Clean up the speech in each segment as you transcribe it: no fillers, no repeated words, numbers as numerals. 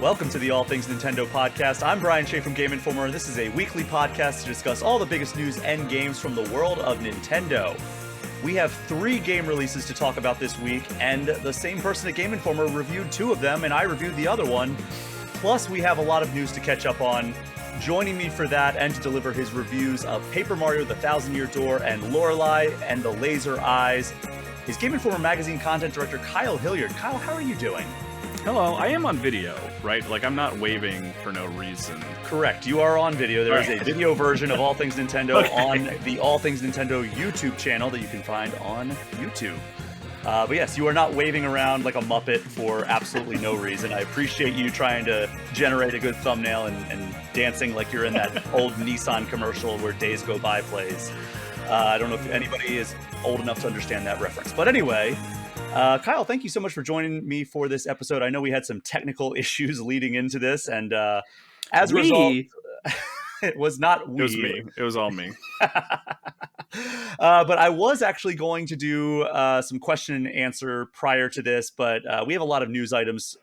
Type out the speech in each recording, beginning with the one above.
Welcome to the All Things Nintendo podcast. I'm Brian Shea from Game Informer, and this is a weekly podcast to discuss all the biggest news and games from the world of Nintendo. We have 3 game releases to talk about this week, and the same person at Game Informer reviewed 2 of them, and I reviewed the other one. Plus, we have a lot of news to catch up on. Joining me for that and to deliver his reviews of Paper Mario: The Thousand-Year Door and Lorelei and the Laser Eyes is Game Informer magazine content director Kyle Hilliard. Kyle, how are you doing? Hello, I am on video, right? Like, I'm not waving for no reason. Correct, you are on video. There is a video version of All Things Nintendo on the All Things Nintendo YouTube channel that you can find on YouTube. But yes, you are not waving around like a Muppet for absolutely no reason. I appreciate you trying to generate a good thumbnail and dancing like you're in that old Nissan commercial where Days Go By plays. I don't know if anybody is old enough to understand that reference. But anyway, Kyle, thank you so much for joining me for this episode. I know we had some technical issues leading into this, and as a result, it was not we. It was me. It was all me. But I was actually going to do some question and answer prior to this, but we have a lot of news items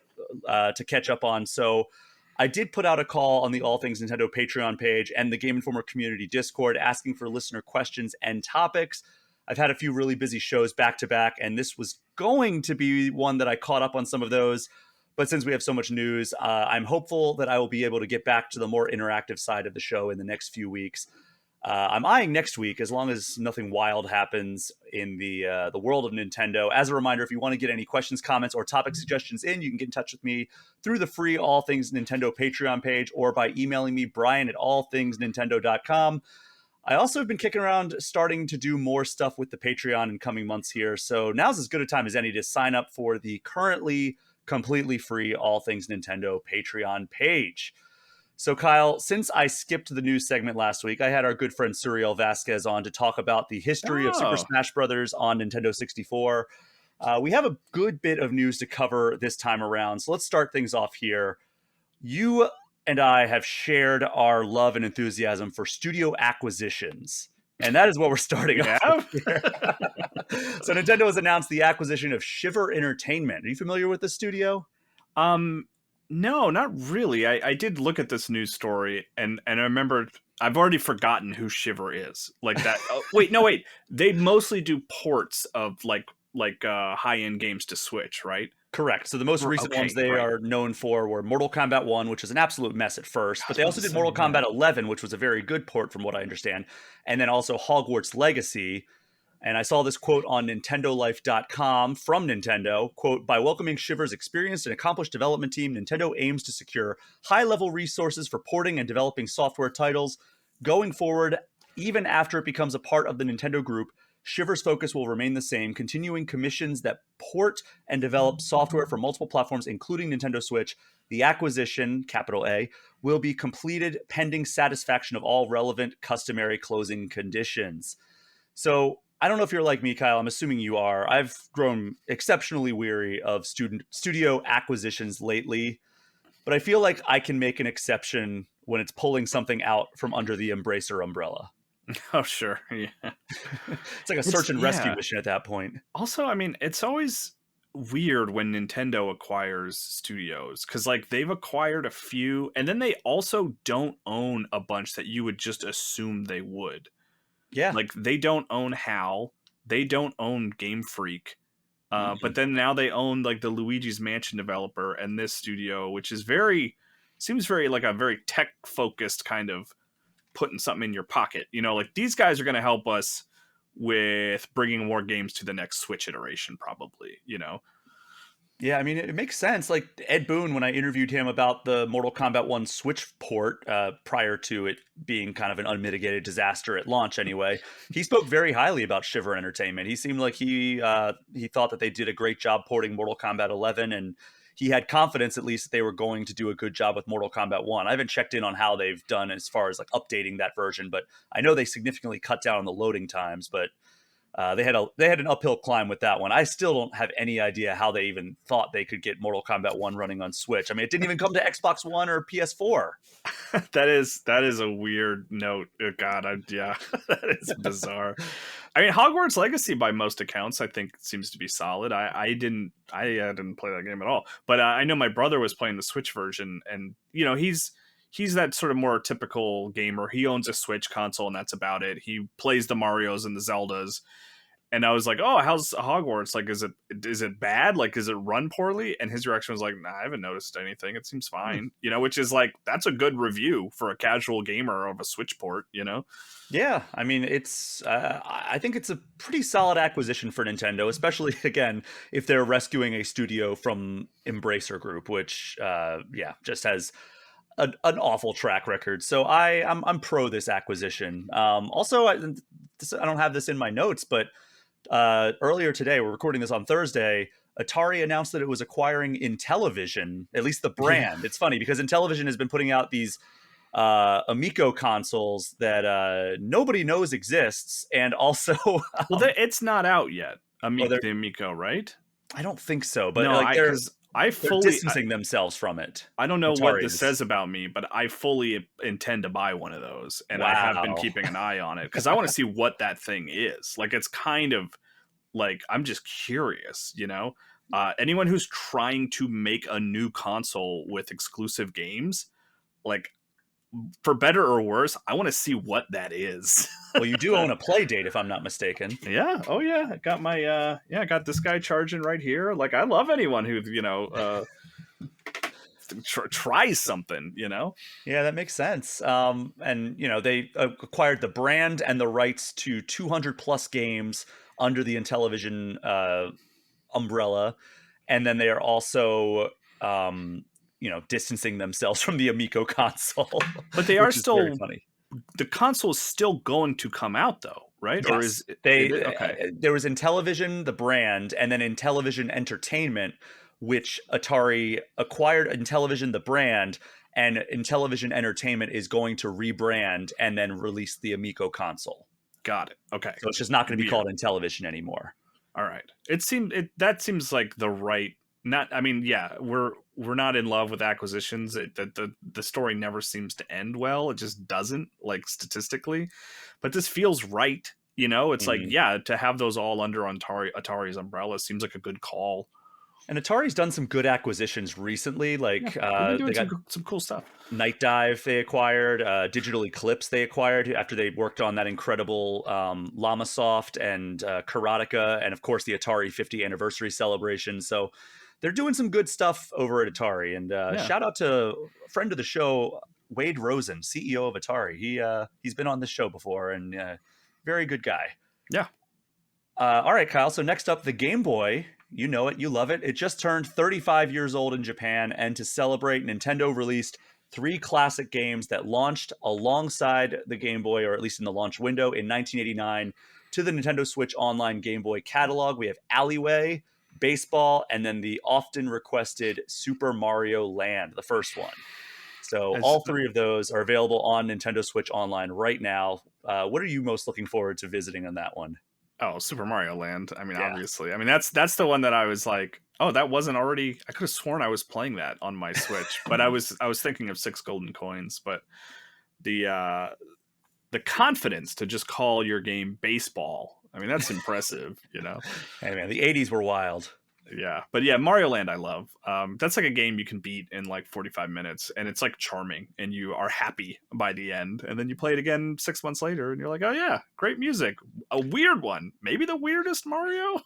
to catch up on. So I did put out a call on the All Things Nintendo Patreon page and the Game Informer community Discord asking for listener questions and topics. I've had a few really busy shows back to back, and this was going to be one that I caught up on some of those. But since we have so much news, I'm hopeful that I will be able to get back to the more interactive side of the show in the next few weeks. I'm eyeing next week, as long as nothing wild happens in the world of Nintendo. As a reminder, if you want to get any questions, comments, or topic suggestions in, you can get in touch with me through the free All Things Nintendo Patreon page or by emailing me, brian@allthingsnintendo.com. I also have been kicking around starting to do more stuff with the Patreon in coming months here. So now's as good a time as any to sign up for the currently completely free All Things Nintendo Patreon page. So Kyle, since I skipped the news segment last week, I had our good friend Suriel Vasquez on to talk about the history of Super Smash Bros. On Nintendo 64. We have a good bit of news to cover this time around. So let's start things off here. You and I have shared our love and enthusiasm for studio acquisitions. And that is what we're starting off with here. So Nintendo has announced the acquisition of Shiver Entertainment. Are you familiar with the studio? No, not really. I did look at this news story and I remember I've already forgotten who Shiver is. Like that. Wait. They mostly do ports of like high-end games to Switch, right? Correct. So the most recent ones they are known for were Mortal Kombat 1, which is an absolute mess at first, but they also did Mortal Kombat 11, which was a very good port from what I understand, and then also Hogwarts Legacy. And I saw this quote on NintendoLife.com from Nintendo, quote, "By welcoming Shiver's experienced and accomplished development team, Nintendo aims to secure high-level resources for porting and developing software titles. Going forward, even after it becomes a part of the Nintendo Group, Shiver's focus will remain the same, continuing commissions that port and develop software for multiple platforms, including Nintendo Switch. The acquisition, capital A, will be completed pending satisfaction of all relevant customary closing conditions." So I don't know if you're like me, Kyle. I'm assuming you are. I've grown exceptionally weary of studio acquisitions lately, but I feel like I can make an exception when it's pulling something out from under the Embracer umbrella. Oh, sure. Yeah. It's like a search and rescue mission at that point. Also, I mean, it's always weird when Nintendo acquires studios because like they've acquired a few and then they also don't own a bunch that you would just assume they would. Yeah. Like they don't own HAL. They don't own Game Freak. But then now they own like the Luigi's Mansion developer and this studio, which is seems very like a very tech focused kind of putting something in your pocket, you know, like these guys are going to help us with bringing more games to the next Switch iteration, probably, you know? Yeah, I mean, it makes sense. Like Ed Boon, when I interviewed him about the Mortal Kombat 1 Switch port prior to it being kind of an unmitigated disaster at launch anyway, he spoke very highly about Shiver Entertainment. He seemed like he thought that they did a great job porting Mortal Kombat 11, and he had confidence at least that they were going to do a good job with Mortal Kombat 1. I haven't checked in on how they've done as far as like updating that version, but I know they significantly cut down on the loading times, but they had an uphill climb with that one. I still don't have any idea how they even thought they could get Mortal Kombat 1 running on Switch. I mean, it didn't even come to Xbox One or PS4. That is a weird note. Oh, God, yeah, that is bizarre. I mean, Hogwarts Legacy, by most accounts, I think seems to be solid. I didn't play that game at all, but I know my brother was playing the Switch version, and he's that sort of more typical gamer. He owns a Switch console, and that's about it. He plays the Marios and the Zeldas. And I was like, "Oh, how's Hogwarts? Like, is it bad? Like, is it run poorly?" And his reaction was like, "Nah, I haven't noticed anything. It seems fine." Which is like, that's a good review for a casual gamer of a Switch port. Yeah, I mean, I think it's a pretty solid acquisition for Nintendo, especially again if they're rescuing a studio from Embracer Group, which just has an awful track record. So I'm pro this acquisition. Also, I don't have this in my notes, but earlier today, we're recording this on Thursday, Atari announced that it was acquiring Intellivision, at least the brand. It's funny because Intellivision has been putting out these Amico consoles that nobody knows exists, and also it's not out yet. The Amico, right? I don't think so, but no, they're fully distancing themselves from it. I don't know what this says about me, but I fully intend to buy one of those, and I have been keeping an eye on it because I want to see what that thing is. Like, it's kind of like, I'm just curious, anyone who's trying to make a new console with exclusive games, like, for better or worse, I want to see what that is. Well, you do own a play date, if I'm not mistaken. Yeah. Oh yeah. I got my I got this guy charging right here. Like, I love anyone who tries something. Yeah, that makes sense. And they acquired the brand and the rights to 200 plus games under the Intellivision umbrella, and then they are also distancing themselves from the Amico console. But they are still very funny. The console is still going to come out, though, right? Yes. Or is okay? There was Intellivision, the brand, and then Intellivision Entertainment, which Atari acquired Intellivision, the brand, and Intellivision Entertainment is going to rebrand and then release the Amico console. Got it. Okay. So it's just not going to be called Intellivision anymore. All right. That seems like the right. We're not in love with acquisitions. The story never seems to end well. It just doesn't, like, statistically. But this feels right. It's like, to have those all under Atari's umbrella seems like a good call. And Atari's done some good acquisitions recently. Like, they got some cool stuff. Night Dive they acquired, Digital Eclipse they acquired after they worked on that incredible Lamasoft and Karateka, and of course the Atari 50th anniversary celebration. So they're doing some good stuff over at Atari. And shout out to a friend of the show, Wade Rosen, CEO of Atari. He's been on this show before, and very good guy. Yeah. All right, Kyle. So next up, the Game Boy. You know it, you love it. It just turned 35 years old in Japan, and to celebrate, Nintendo released 3 classic games that launched alongside the Game Boy, or at least in the launch window, in 1989 to the Nintendo Switch Online Game Boy catalog. We have Alleyway, Baseball, and then the often requested Super Mario Land, the first one. So all 3 of those are available on Nintendo Switch Online right now. What are you most looking forward to visiting on that one? Oh, Super Mario Land. I mean, obviously. I mean, that's the one that I was like, oh, that wasn't already. I could have sworn I was playing that on my Switch, but I was thinking of 6 golden coins. But the confidence to just call your game Baseball. I mean, that's impressive, Hey man, the 80s were wild. Yeah, but yeah, Mario Land I love. That's like a game you can beat in like 45 minutes, and it's like charming, and you are happy by the end, and then you play it again 6 months later, and you're like, oh yeah, great music. A weird one, maybe the weirdest Mario.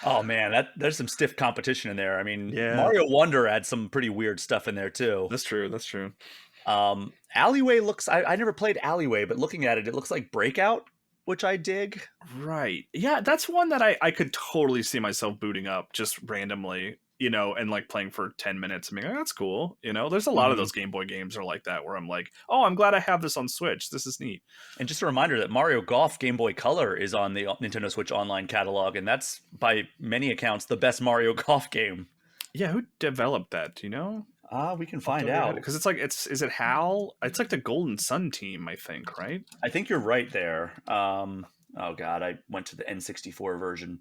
Oh man, there's some stiff competition in there. I mean, Mario Wonder had some pretty weird stuff in there too. That's true. Alleyway looks. I never played Alleyway, but looking at it, it looks like Breakout, which I dig. Right. Yeah, that's one that I could totally see myself booting up just randomly, and like playing for 10 minutes and being like, that's cool. There's a lot of those Game Boy games are like that, where I'm like, oh, I'm glad I have this on Switch. This is neat. And just a reminder that Mario Golf Game Boy Color is on the Nintendo Switch Online catalog, and that's by many accounts the best Mario Golf game. Yeah, who developed that? Do you know? We can find out, because it's like is it HAL? It's like the Golden Sun team, I think, right? I think you're right there. Oh god, I went to the N64 version.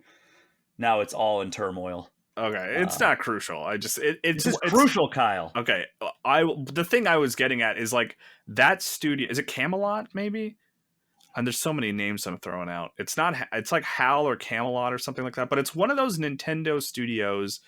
Now it's all in turmoil. Okay, it's not crucial. It's crucial, Kyle. Okay, the thing I was getting at is like that studio. Is it Camelot? Maybe. and there's so many names I'm throwing out. It's not. It's like HAL or Camelot or something like that. But it's one of those Nintendo studios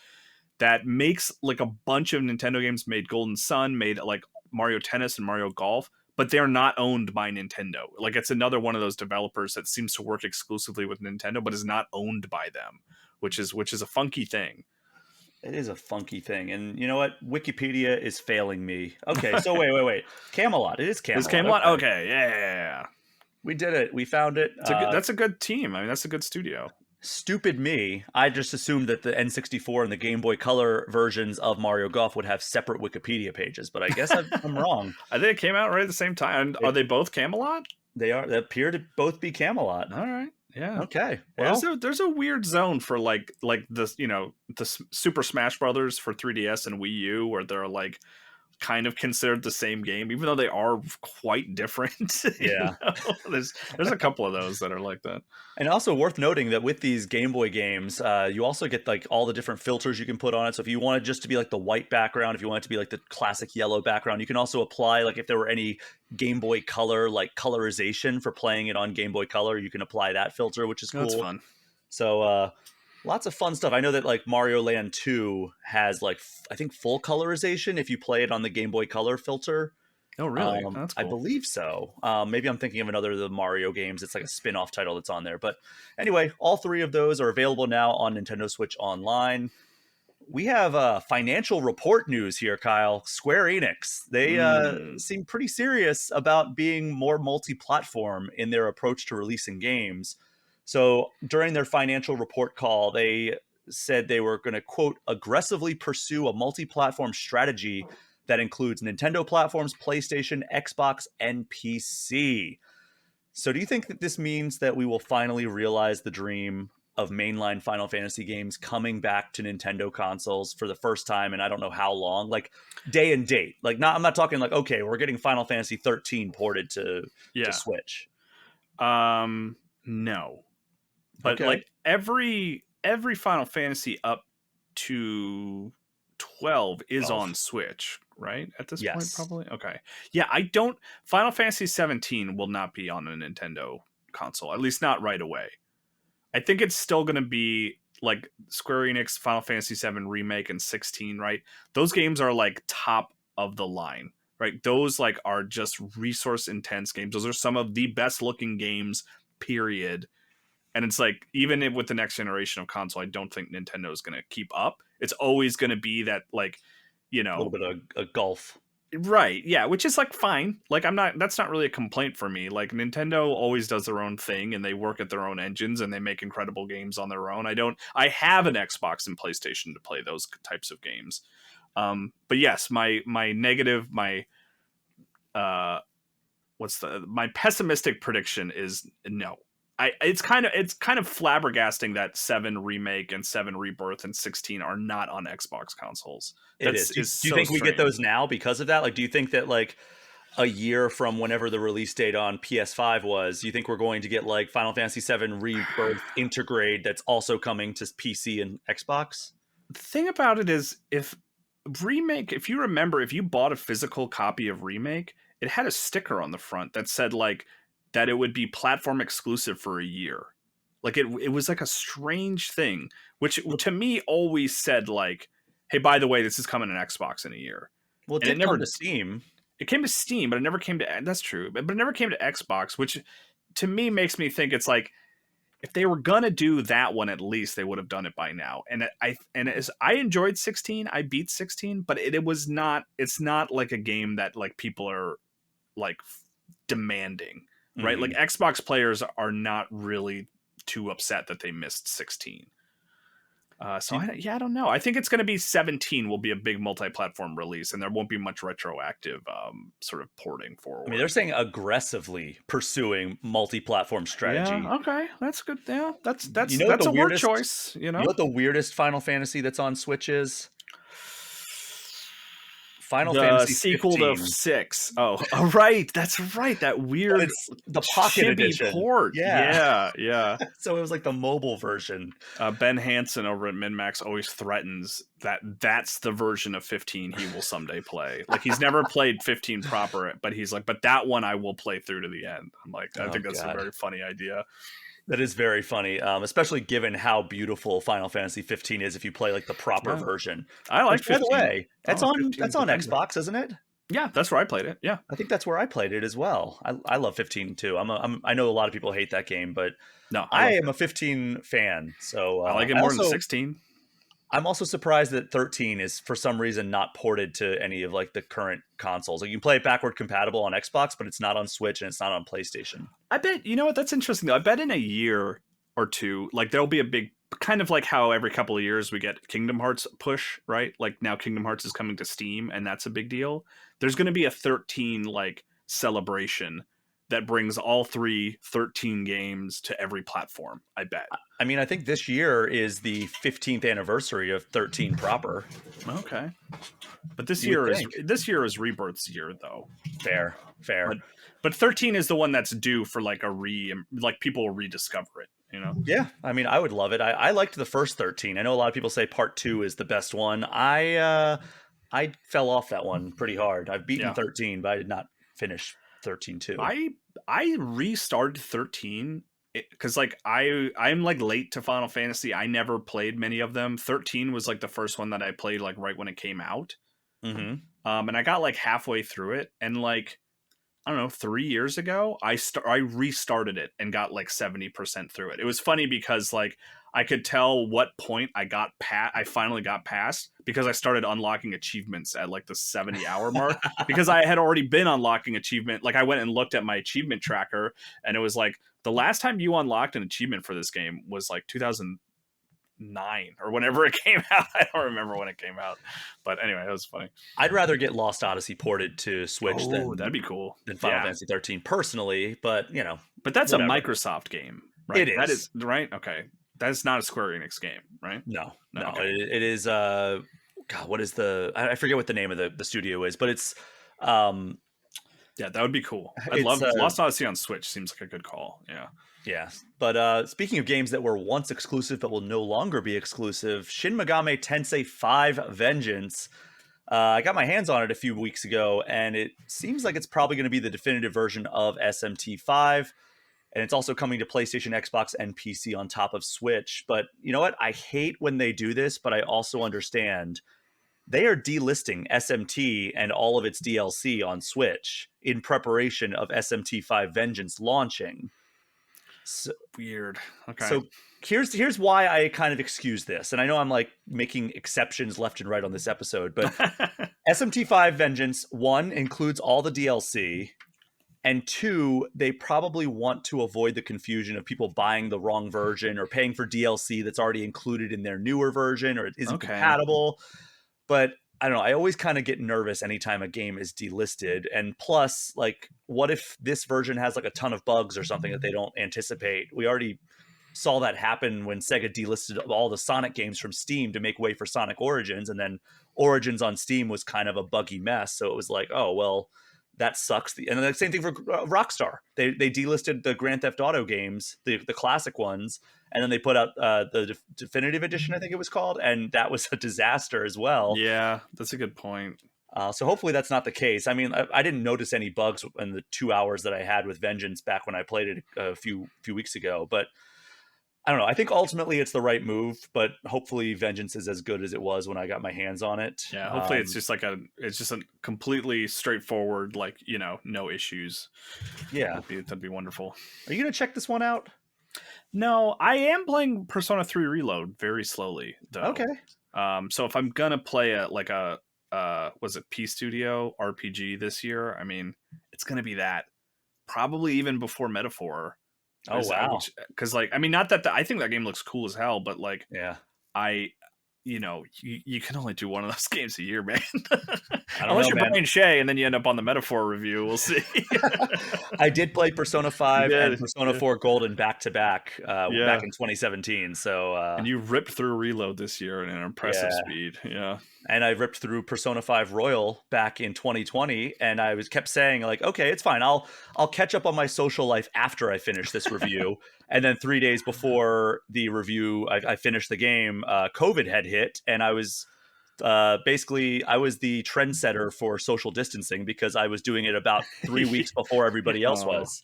that makes like a bunch of Nintendo games. Made Golden Sun, made like Mario Tennis and Mario Golf, but they're not owned by Nintendo. Like it's another one of those developers that seems to work exclusively with Nintendo, but is not owned by them, which is a funky thing. It is a funky thing. And you know what? Wikipedia is failing me. Okay, so wait. Camelot. It is Camelot. Is Camelot? Okay, yeah. We did it. We found it. That's a good team. I mean, that's a good studio. Stupid me. I just assumed that the N64 and the Game Boy Color versions of Mario Golf would have separate Wikipedia pages, but I guess I'm wrong. I think it came out right at the same time. Are they both Camelot? They appear to both be Camelot. All right. Yeah. Okay. Well, there's a weird zone for like the the Super Smash Brothers for 3DS and Wii U where they're like kind of considered the same game, even though they are quite different. Yeah. There's a couple of those that are like that. And also worth noting that with these Game Boy games, you also get like all the different filters you can put on it. So if you want it just to be like the white background, if you want it to be like the classic yellow background, you can also apply like if there were any Game Boy Color like colorization for playing it on Game Boy Color, you can apply that filter, which is cool. That's fun. So lots of fun stuff. I know that like Mario Land 2 has like I think full colorization if you play it on the Game Boy Color filter. Oh, really? That's cool. I believe so. Maybe I'm thinking of another of the Mario games. It's like a spin-off title that's on there. But anyway, all three of those are available now on Nintendo Switch Online. We have financial report news here, Kyle. Square Enix. They seem pretty serious about being more multi-platform in their approach to releasing games. So during their financial report call, they said they were going to, quote, aggressively pursue a multi-platform strategy that includes Nintendo platforms, PlayStation, Xbox, and PC. So do you think that this means that we will finally realize the dream of mainline Final Fantasy games coming back to Nintendo consoles for the first time in I don't know how long, like day and date? Like I'm not talking like, okay, we're getting Final Fantasy 13 ported to Switch. No. But okay. Like every Final Fantasy up to 12 is on Switch, right? At this point, probably. Okay. Yeah, Final Fantasy 17 will not be on a Nintendo console, at least not right away. I think it's still going to be like Square Enix, Final Fantasy 7 Remake, and 16, right? Those games are like top of the line, right? Those like are just resource intense games. Those are some of the best looking games, period. And it's like, even with the next generation of console, I don't think Nintendo is going to keep up. It's always going to be that, like, you know, a little bit of a gulf. Right. Yeah. Which is like fine. Like, that's not really a complaint for me. Like, Nintendo always does their own thing and they work at their own engines and they make incredible games on their own. I have an Xbox and PlayStation to play those types of games. But yes, my pessimistic prediction is no. It's kind of flabbergasting that 7 Remake and 7 Rebirth and 16 are not on Xbox consoles. Do you think we get those now because of that? Like, do you think that like a year from whenever the release date on PS5 was, do you think we're going to get like Final Fantasy 7 Rebirth Intergrade that's also coming to PC and Xbox? The thing about it is, if you remember, if you bought a physical copy of Remake, it had a sticker on the front that said like that it would be platform exclusive for a year. Like it was like a strange thing, which to me always said like, hey, by the way, this is coming to Xbox in a year. Well, it never come to Steam. It came to Steam, but it never came to, that's true, but it never came to Xbox, which to me makes me think it's like, if they were gonna do that one, at least they would have done it by now. And I enjoyed 16, I beat 16, but it's not like a game that like people are like demanding. Right, like Xbox players are not really too upset that they missed 16. I don't know. I think it's going to be 17 will be a big multi-platform release, and there won't be much retroactive sort of porting forward. I mean, they're saying aggressively pursuing multi-platform strategy. Yeah, okay, that's good. Yeah, that's a word choice. You know what the weirdest Final Fantasy that's on Switch is? Final The Fantasy sequel 15. to 6. Oh, right. That's right. That weird It's the Pocket chibi Edition. port. Yeah. Yeah. So it was like the mobile version. Ben Hansen over at MinMax always threatens that that's the version of 15 he will someday play. Like, he's never played 15 proper, but he's like, but that one I will play through to the end. I'm like, I think that's a very funny idea. That is very funny, especially given how beautiful Final Fantasy 15 is if you play like the proper version. I like Which, 15. By the way, that's on Xbox, isn't it? Yeah, that's where I played it. Yeah, I think that's where I played it as well. I love 15 too. I know a lot of people hate that game, but no, I am a 15 fan. So I like it more than 16. I'm also surprised that 13 is for some reason not ported to any of like the current consoles. Like, you can play it backward compatible on Xbox, but it's not on Switch and it's not on PlayStation. I bet, you know what, that's interesting though. I bet in a year or two, like, there'll be a big, kind of like how every couple of years we get Kingdom Hearts push, right? Like, now Kingdom Hearts is coming to Steam and that's a big deal. There's going to be a 13 like celebration that brings all 13 games to every platform, I bet. I mean, I think this year is the 15th anniversary of 13 proper. Okay. But this year is Rebirth's year though. Fair. But 13 is the one that's due for like people will rediscover it, you know? Yeah. I mean, I would love it. I liked the first 13. I know a lot of people say part 2 is the best one. I fell off that one pretty hard. I've beaten 13, but I did not finish 13 too. I restarted 13 because like I'm like late to Final Fantasy. I never played many of them. 13 was like the first one that I played like right when it came out. Mm-hmm. And I got like halfway through it, and like, I don't know, 3 years ago, I restarted it and got like 70% through it. It was funny because like I could tell what point I finally got past, because I started unlocking achievements at like the 70-hour mark because I had already been unlocking achievement. Like, I went and looked at my achievement tracker, and it was like, the last time you unlocked an achievement for this game was like 2009 or whenever it came out. I don't remember when it came out, but anyway, it was funny. I'd rather get Lost Odyssey ported to Switch that'd be cool than Final Fantasy 13 personally, but you know, but that's whatever. A Microsoft game, right? It is. That is right. Okay. That's not a Square Enix game, right? No. Okay. It is. God, what is I forget what the name of the studio is, but it's. Yeah, that would be cool. I'd love Lost Odyssey on Switch. Seems like a good call. Yeah. Yeah. But speaking of games that were once exclusive but will no longer be exclusive, Shin Megami Tensei 5 Vengeance. I got my hands on it a few weeks ago, and it seems like it's probably going to be the definitive version of SMT5. And it's also coming to PlayStation, Xbox, and PC on top of Switch. But you know what? I hate when they do this, but I also understand. They are delisting SMT and all of its DLC on Switch in preparation of SMT5 Vengeance launching. So, weird. Okay. So here's why I kind of excuse this. And I know I'm like making exceptions left and right on this episode, but SMT5 Vengeance, 1, includes all the DLC. And 2, they probably want to avoid the confusion of people buying the wrong version or paying for DLC that's already included in their newer version or it isn't compatible. But I don't know. I always kind of get nervous anytime a game is delisted. And plus, like, what if this version has like a ton of bugs or something that they don't anticipate? We already saw that happen when Sega delisted all the Sonic games from Steam to make way for Sonic Origins. And then Origins on Steam was kind of a buggy mess. So it was like, oh, well, that sucks. And the same thing for Rockstar. They delisted the Grand Theft Auto games, the classic ones, and then they put out the definitive edition, I think it was called, and that was a disaster as well. Yeah, that's a good point. So hopefully that's not the case. I mean, I didn't notice any bugs in the 2 hours that I had with Vengeance back when I played it a few weeks ago, but I don't know. I think ultimately it's the right move, but hopefully Vengeance is as good as it was when I got my hands on it. Yeah, hopefully it's just a completely straightforward, like, you know, no issues. Yeah, that'd be wonderful. Are you gonna check this one out? No, I am playing Persona 3 Reload very slowly though. Okay. So if I'm gonna play was it P Studio RPG this year? I mean, it's gonna be that, probably even before Metaphor. Oh wow! Because like, I mean, not that I think that game looks cool as hell, but like, yeah, I you can only do one of those games a year, man. Unless you're Brian Shea, and then you end up on the Metaphor review. We'll see. I did play Persona 5 and Persona 4 Golden back to back back in 2017. So and you ripped through Reload this year at an impressive speed. Yeah. And I ripped through Persona 5 Royal back in 2020, and I kept saying like, okay, it's fine. I'll catch up on my social life after I finish this review. And then 3 days before the review, I finished the game. COVID had hit, and I was basically I was the trendsetter for social distancing because I was doing it about 3 weeks before everybody else was.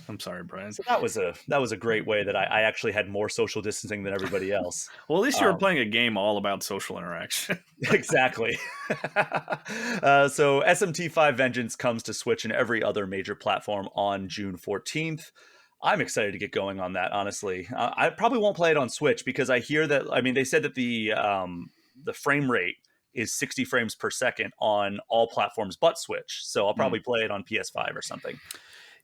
I'm sorry, Brian. So that was a great way that I actually had more social distancing than everybody else. Well, at least you were playing a game all about social interaction. Exactly. So SMT5 Vengeance comes to Switch and every other major platform on June 14th. I'm excited to get going on that, honestly. I probably won't play it on Switch because I hear that, they said that the frame rate is 60 frames per second on all platforms but Switch. So I'll probably play it on PS5 or something.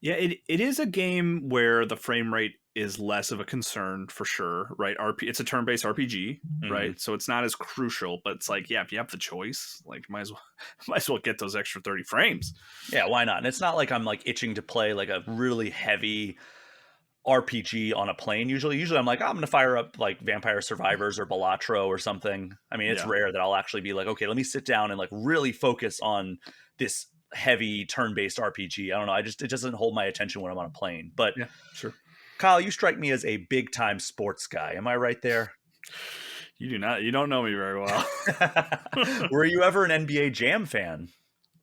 Yeah, it is a game where the frame rate is less of a concern for sure, right? It's a turn-based RPG, right? So it's not as crucial, but it's like, yeah, if you have the choice, like might as well get those extra 30 frames. Yeah, why not? And it's not like I'm like itching to play like a really heavy RPG on a plane. Usually I'm like, I'm gonna fire up like Vampire Survivors or Balatro or something. It's rare that I'll actually be like, okay, let me sit down and like really focus on this heavy turn-based RPG. I don't know. It doesn't hold my attention when I'm on a plane. But yeah, sure. Kyle, you strike me as a big-time sports guy. Am I right there? You do not. You don't know me very well. Were you ever an NBA Jam fan?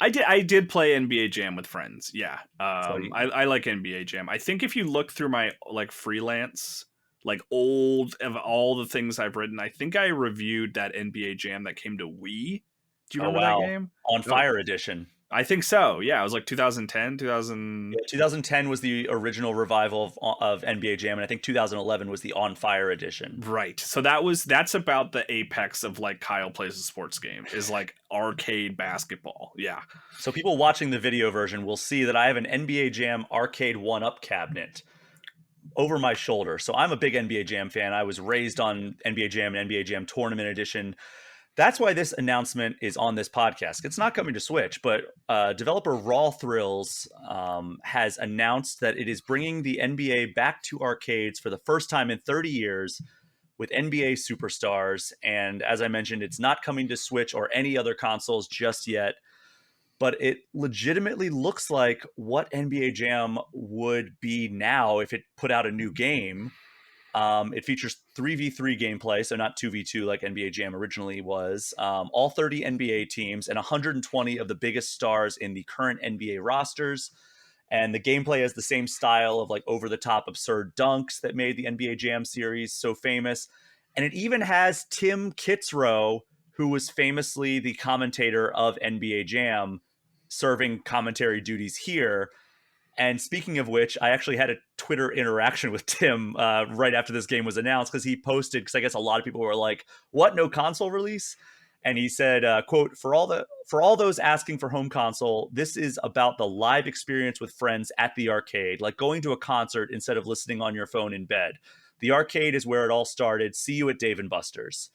I did play NBA Jam with friends. Yeah. I like NBA Jam. I think if you look through my like freelance, like old of all the things I've written, I think I reviewed that NBA Jam that came to Wii. Do you remember that game? On Fire Edition. I think so. Yeah, it was like 2010, 2010 was the original revival of NBA Jam, and I think 2011 was the On Fire edition. Right. So that's about the apex of like Kyle plays a sports game, is like arcade basketball. Yeah. So people watching the video version will see that I have an NBA Jam arcade 1-up cabinet over my shoulder. So I'm a big NBA Jam fan. I was raised on NBA Jam and NBA Jam Tournament Edition. That's why this announcement is on this podcast. It's not coming to Switch, but developer Raw Thrills has announced that it is bringing the NBA back to arcades for the first time in 30 years with NBA Superstars. And as I mentioned, it's not coming to Switch or any other consoles just yet, but it legitimately looks like what NBA Jam would be now if it put out a new game. It features 3v3 gameplay, so not 2v2 like NBA Jam originally was. All 30 NBA teams and 120 of the biggest stars in the current NBA rosters. And the gameplay has the same style of like over-the-top absurd dunks that made the NBA Jam series so famous. And it even has Tim Kitzrow, who was famously the commentator of NBA Jam, serving commentary duties here. And speaking of which, I actually had a Twitter interaction with Tim right after this game was announced, because he posted, because I guess a lot of people were like, what, no console release? And he said, quote, for all those asking for home console, this is about the live experience with friends at the arcade, like going to a concert instead of listening on your phone in bed. The arcade is where it all started. See you at Dave & Buster's.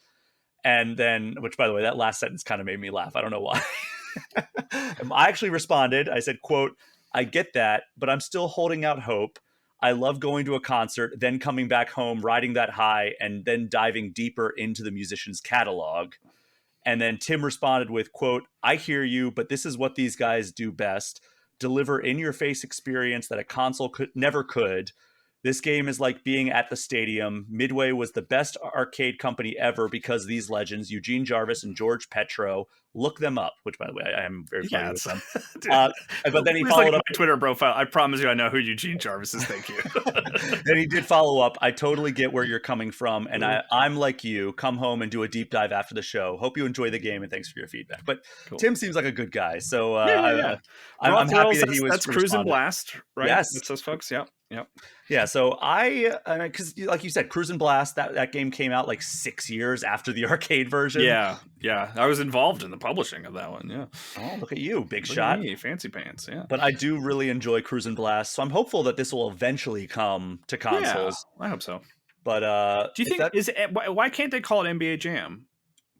And then, which by the way, that last sentence kind of made me laugh. I don't know why. I actually responded. I said, quote, I get that, but I'm still holding out hope. I love going to a concert, then coming back home, riding that high, and then diving deeper into the musician's catalog. And then Tim responded with, quote, I hear you, but this is what these guys do best. Deliver in-your-face experience that a console never could. This game is like being at the stadium. Midway was the best arcade company ever because these legends, Eugene Jarvis and George Petro, look them up, which, by the way, I am very familiar with them. But then he followed up. My Twitter profile. I promise you I know who Eugene Jarvis is. Thank you. Then he did follow up. I totally get where you're coming from. And I'm like you. Come home and do a deep dive after the show. Hope you enjoy the game and thanks for your feedback. But cool. Tim seems like a good guy. So I'm happy that he was. That's Cruise and Blast, right? Yes. It's those folks. Yep. Yeah, so because like you said, Cruise and Blast, that game came out like 6 years after the arcade version. Yeah, I was involved in the publishing of that one. Yeah. Oh, look at you, big shot. Me, fancy pants. Yeah. But I do really enjoy Cruise and Blast, so I'm hopeful that this will eventually come to consoles. Yeah, I hope so. But do you think why can't they call it NBA Jam?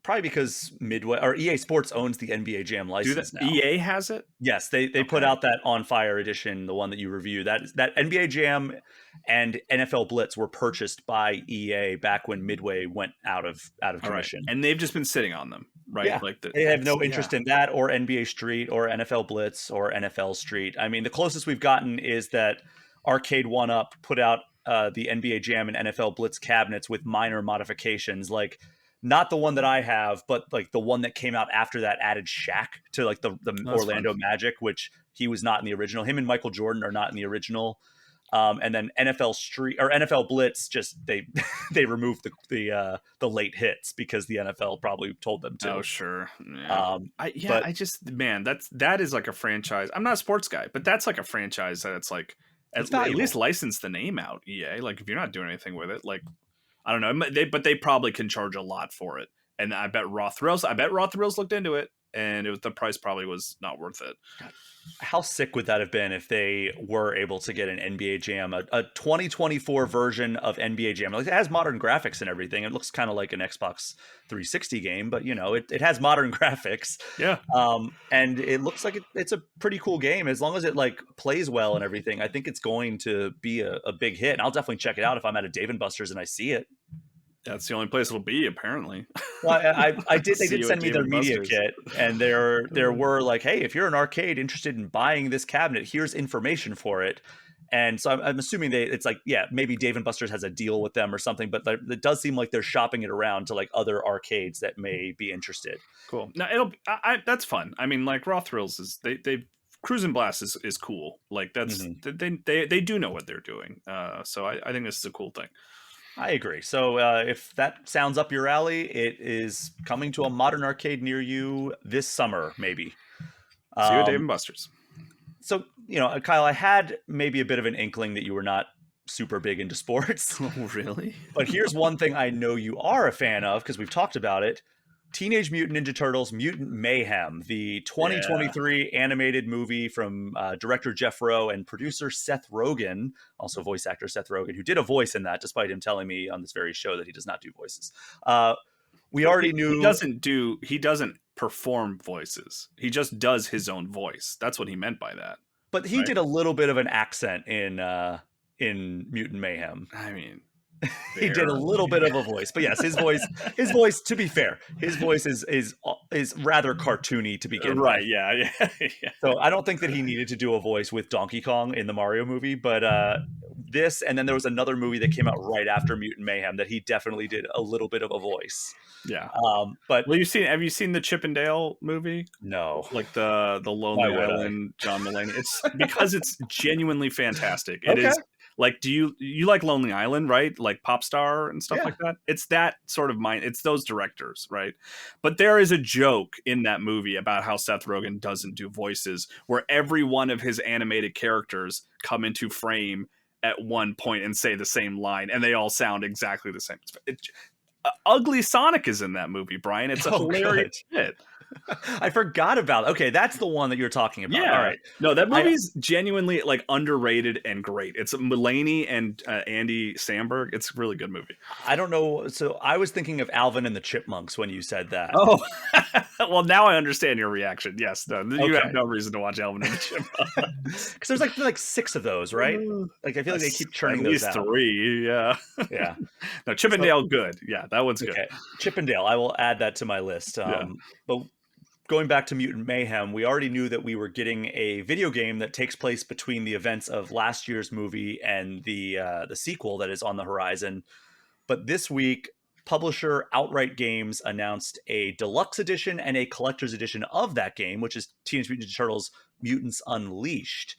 probably because Midway or EA Sports owns the NBA Jam license now. EA has it? Yes, they put out that On Fire edition, the one that you review. That NBA Jam and NFL Blitz were purchased by EA back when Midway went out of commission. Right. And they've just been sitting on them, right? Yeah. Like they have no interest in that, or NBA Street, or NFL Blitz, or NFL Street. I mean, the closest we've gotten is that Arcade 1-Up put out the NBA Jam and NFL Blitz cabinets with minor modifications, like not the one that I have, but like the one that came out after that added Shaq to like the Orlando Magic, which he was not in the original. Him and Michael Jordan are not in the original. And then NFL Street or NFL Blitz, just they removed the late hits because the NFL probably told them to. Oh sure, yeah. That is like a franchise. I'm not a sports guy, but that's like a franchise that it's like at least license the name out. EA, like if you're not doing anything with it, like I don't know, they probably can charge a lot for it. And I bet Raw Thrills looked into it, and the price probably was not worth it. God. How sick would that have been if they were able to get an NBA Jam, a 2024 version of NBA Jam? Like, it has modern graphics and everything. It looks kind of like an Xbox 360 game, but it has modern graphics. Yeah. And it looks like it's a pretty cool game. As long as it like plays well and everything, I think it's going to be a big hit. And I'll definitely check it out if I'm at a Dave & Buster's and I see it. That's the only place it'll be, apparently. Well, they did send me their media kit, and there were like, hey, if you're an arcade interested in buying this cabinet, here's information for it. And so I'm assuming it's like, yeah, maybe Dave & Buster's has a deal with them or something, but it does seem like they're shopping it around to like other arcades that may be interested. Cool. Now that's fun. I mean, like Raw Thrills is they Cruis'n Blast is cool. Like that's they do know what they're doing. So I think this is a cool thing. I agree. So if that sounds up your alley, it is coming to a modern arcade near you this summer, maybe. See you at Dave & Buster's. So, Kyle, I had maybe a bit of an inkling that you were not super big into sports. Oh, really? But here's one thing I know you are a fan of, because we've talked about it. Teenage Mutant Ninja Turtles Mutant Mayhem, the 2023 animated movie from director Jeff Rowe and producer Seth Rogen, also voice actor Seth Rogen, who did a voice in that, despite him telling me on this very show that he does not do voices. We already knew he doesn't perform voices. He just does his own voice. That's what he meant by that. But he did a little bit of an accent in Mutant Mayhem. I mean, he did a little bit of a voice, but yes, his voice, to be fair, his voice is rather cartoony to begin with. Right. Yeah. So I don't think that he needed to do a voice with Donkey Kong in the Mario movie, but this, and then there was another movie that came out right after Mutant Mayhem that he definitely did a little bit of a voice. Yeah. But have you seen the Chip and Dale movie? No. Like the Lonely Island, John Mulaney. It's because it's genuinely fantastic. It is. Like, do you like Lonely Island, right? Like Popstar and stuff like that? It's that sort of mind. It's those directors, right? But there is a joke in that movie about how Seth Rogen doesn't do voices, where every one of his animated characters come into frame at one point and say the same line, and they all sound exactly the same. Ugly Sonic is in that movie, Brian. It's a hilarious hit. I forgot about it. Okay, that's the one that you're talking about. Yeah. All right. No, that movie's genuinely like underrated and great. It's Mulaney and Andy Samberg. It's a really good movie. I don't know. So I was thinking of Alvin and the Chipmunks when you said that. Oh, well, now I understand your reaction. Yes, you have no reason to watch Alvin and the Chipmunks because there's like 6 of those, right? Like I feel like they keep churning those out. At least 3, yeah. Yeah. No, Chip and Dale, good. Yeah, that one's good. Okay. Chip and Dale, I will add that to my list. But going back to Mutant Mayhem, we already knew that we were getting a video game that takes place between the events of last year's movie and the sequel that is on the horizon. But this week, publisher Outright Games announced a deluxe edition and a collector's edition of that game, which is Teenage Mutant Ninja Turtles Mutants Unleashed.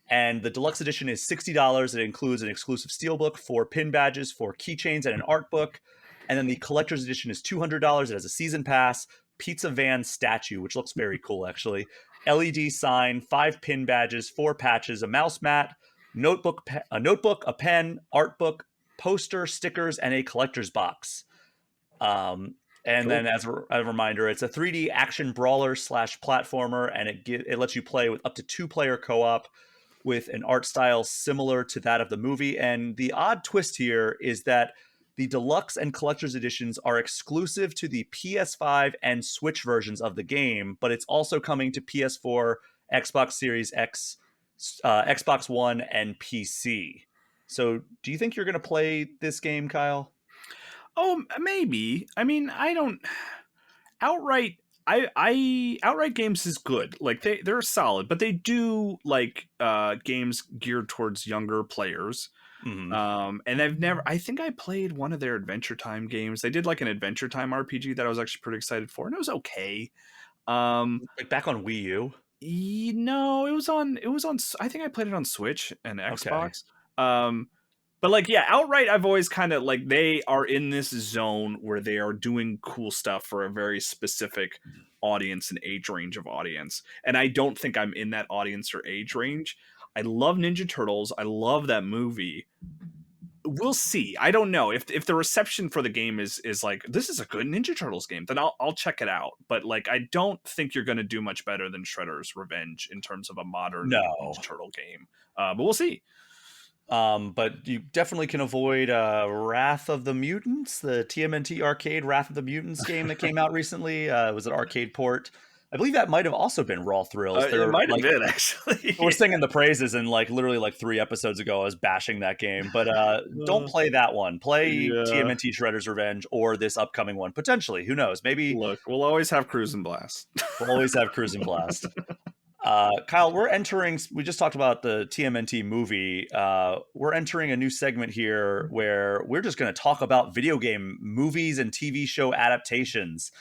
And the deluxe edition is $60. It includes an exclusive steelbook, 4 pin badges, 4 keychains, and an art book. And then the collector's edition is $200. It has a season pass, pizza van statue, which looks very cool, actually. LED sign, 5 pin badges, 4 patches, a mouse mat, a notebook, a pen, art book, poster, stickers, and a collector's box. And cool. Then as a reminder, it's a 3D action brawler / platformer, and it lets you play with up to 2-player co-op with an art style similar to that of the movie. And the odd twist here is that The deluxe and collector's editions are exclusive to the PS5 and Switch versions of the game, but it's also coming to PS4, Xbox Series X, Xbox One, and PC. So, do you think you're going to play this game, Kyle? Oh, maybe. I mean, I don't outright. I outright games is good. Like they're solid, but they do like games geared towards younger players. Mm-hmm. And I think I played one of their Adventure Time games. They did like an Adventure Time RPG that I was actually pretty excited for, and it was okay. Like back on Wii U. No, it was on. I think I played it on Switch and Okay. Xbox. But like, yeah, outright, I've always kind of like they are in this zone where they are doing cool stuff for a very specific audience and age range of audience, and I don't think I'm in that audience or age range. I love Ninja Turtles. I love that movie. We'll see. I don't know if the reception for the game is like this is a good Ninja Turtles game, then I'll check it out. But like, I don't think you're going to do much better than Shredder's Revenge in terms of a modern No. Ninja Turtle game. But we'll see. But you definitely can avoid Wrath of the Mutants, the TMNT arcade Wrath of the Mutants game that came out recently. It was an arcade port. I believe that might have also been Raw Thrills. It might have been, actually. We're singing the praises, and like literally like 3 episodes ago, I was bashing that game. But don't play that one. Play TMNT Shredder's Revenge or this upcoming one. Potentially. Who knows? Maybe. Look, we'll always have Cruising Blast. We'll always have Cruising Blast. Kyle, we just talked about the TMNT movie. We're entering a new segment here where we're just going to talk about video game movies and TV show adaptations.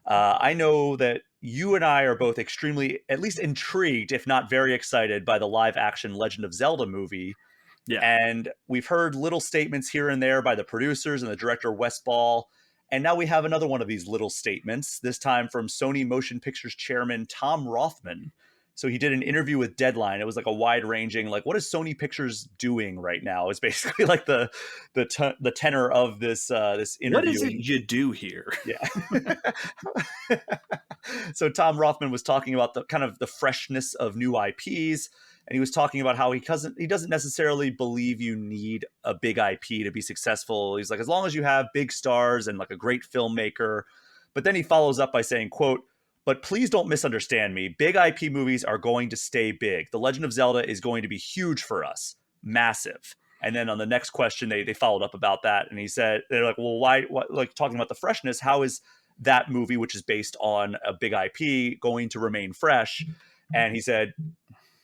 I know that you and I are both extremely, at least intrigued, if not very excited by the live action Legend of Zelda movie. Yeah. And we've heard little statements here and there by the producers and the director Wes Ball. And now we have another one of these little statements, this time from Sony Motion Pictures chairman Tom Rothman. So he did an interview with Deadline. It was like a wide-ranging, like, what is Sony Pictures doing right now? It's basically like the tenor of this interview. What is it you do here? Yeah. So Tom Rothman was talking about the kind of the freshness of new IPs, and he was talking about how he doesn't necessarily believe you need a big IP to be successful. He's like, as long as you have big stars and like a great filmmaker. But then he follows up by saying, quote, "But please don't misunderstand me. Big IP movies are going to stay big. The Legend of Zelda is going to be huge for us. Massive." And then on the next question, they followed up about that. And he said, they're like, well, why, like talking about the freshness, how is that movie, which is based on a big IP, going to remain fresh? And he said,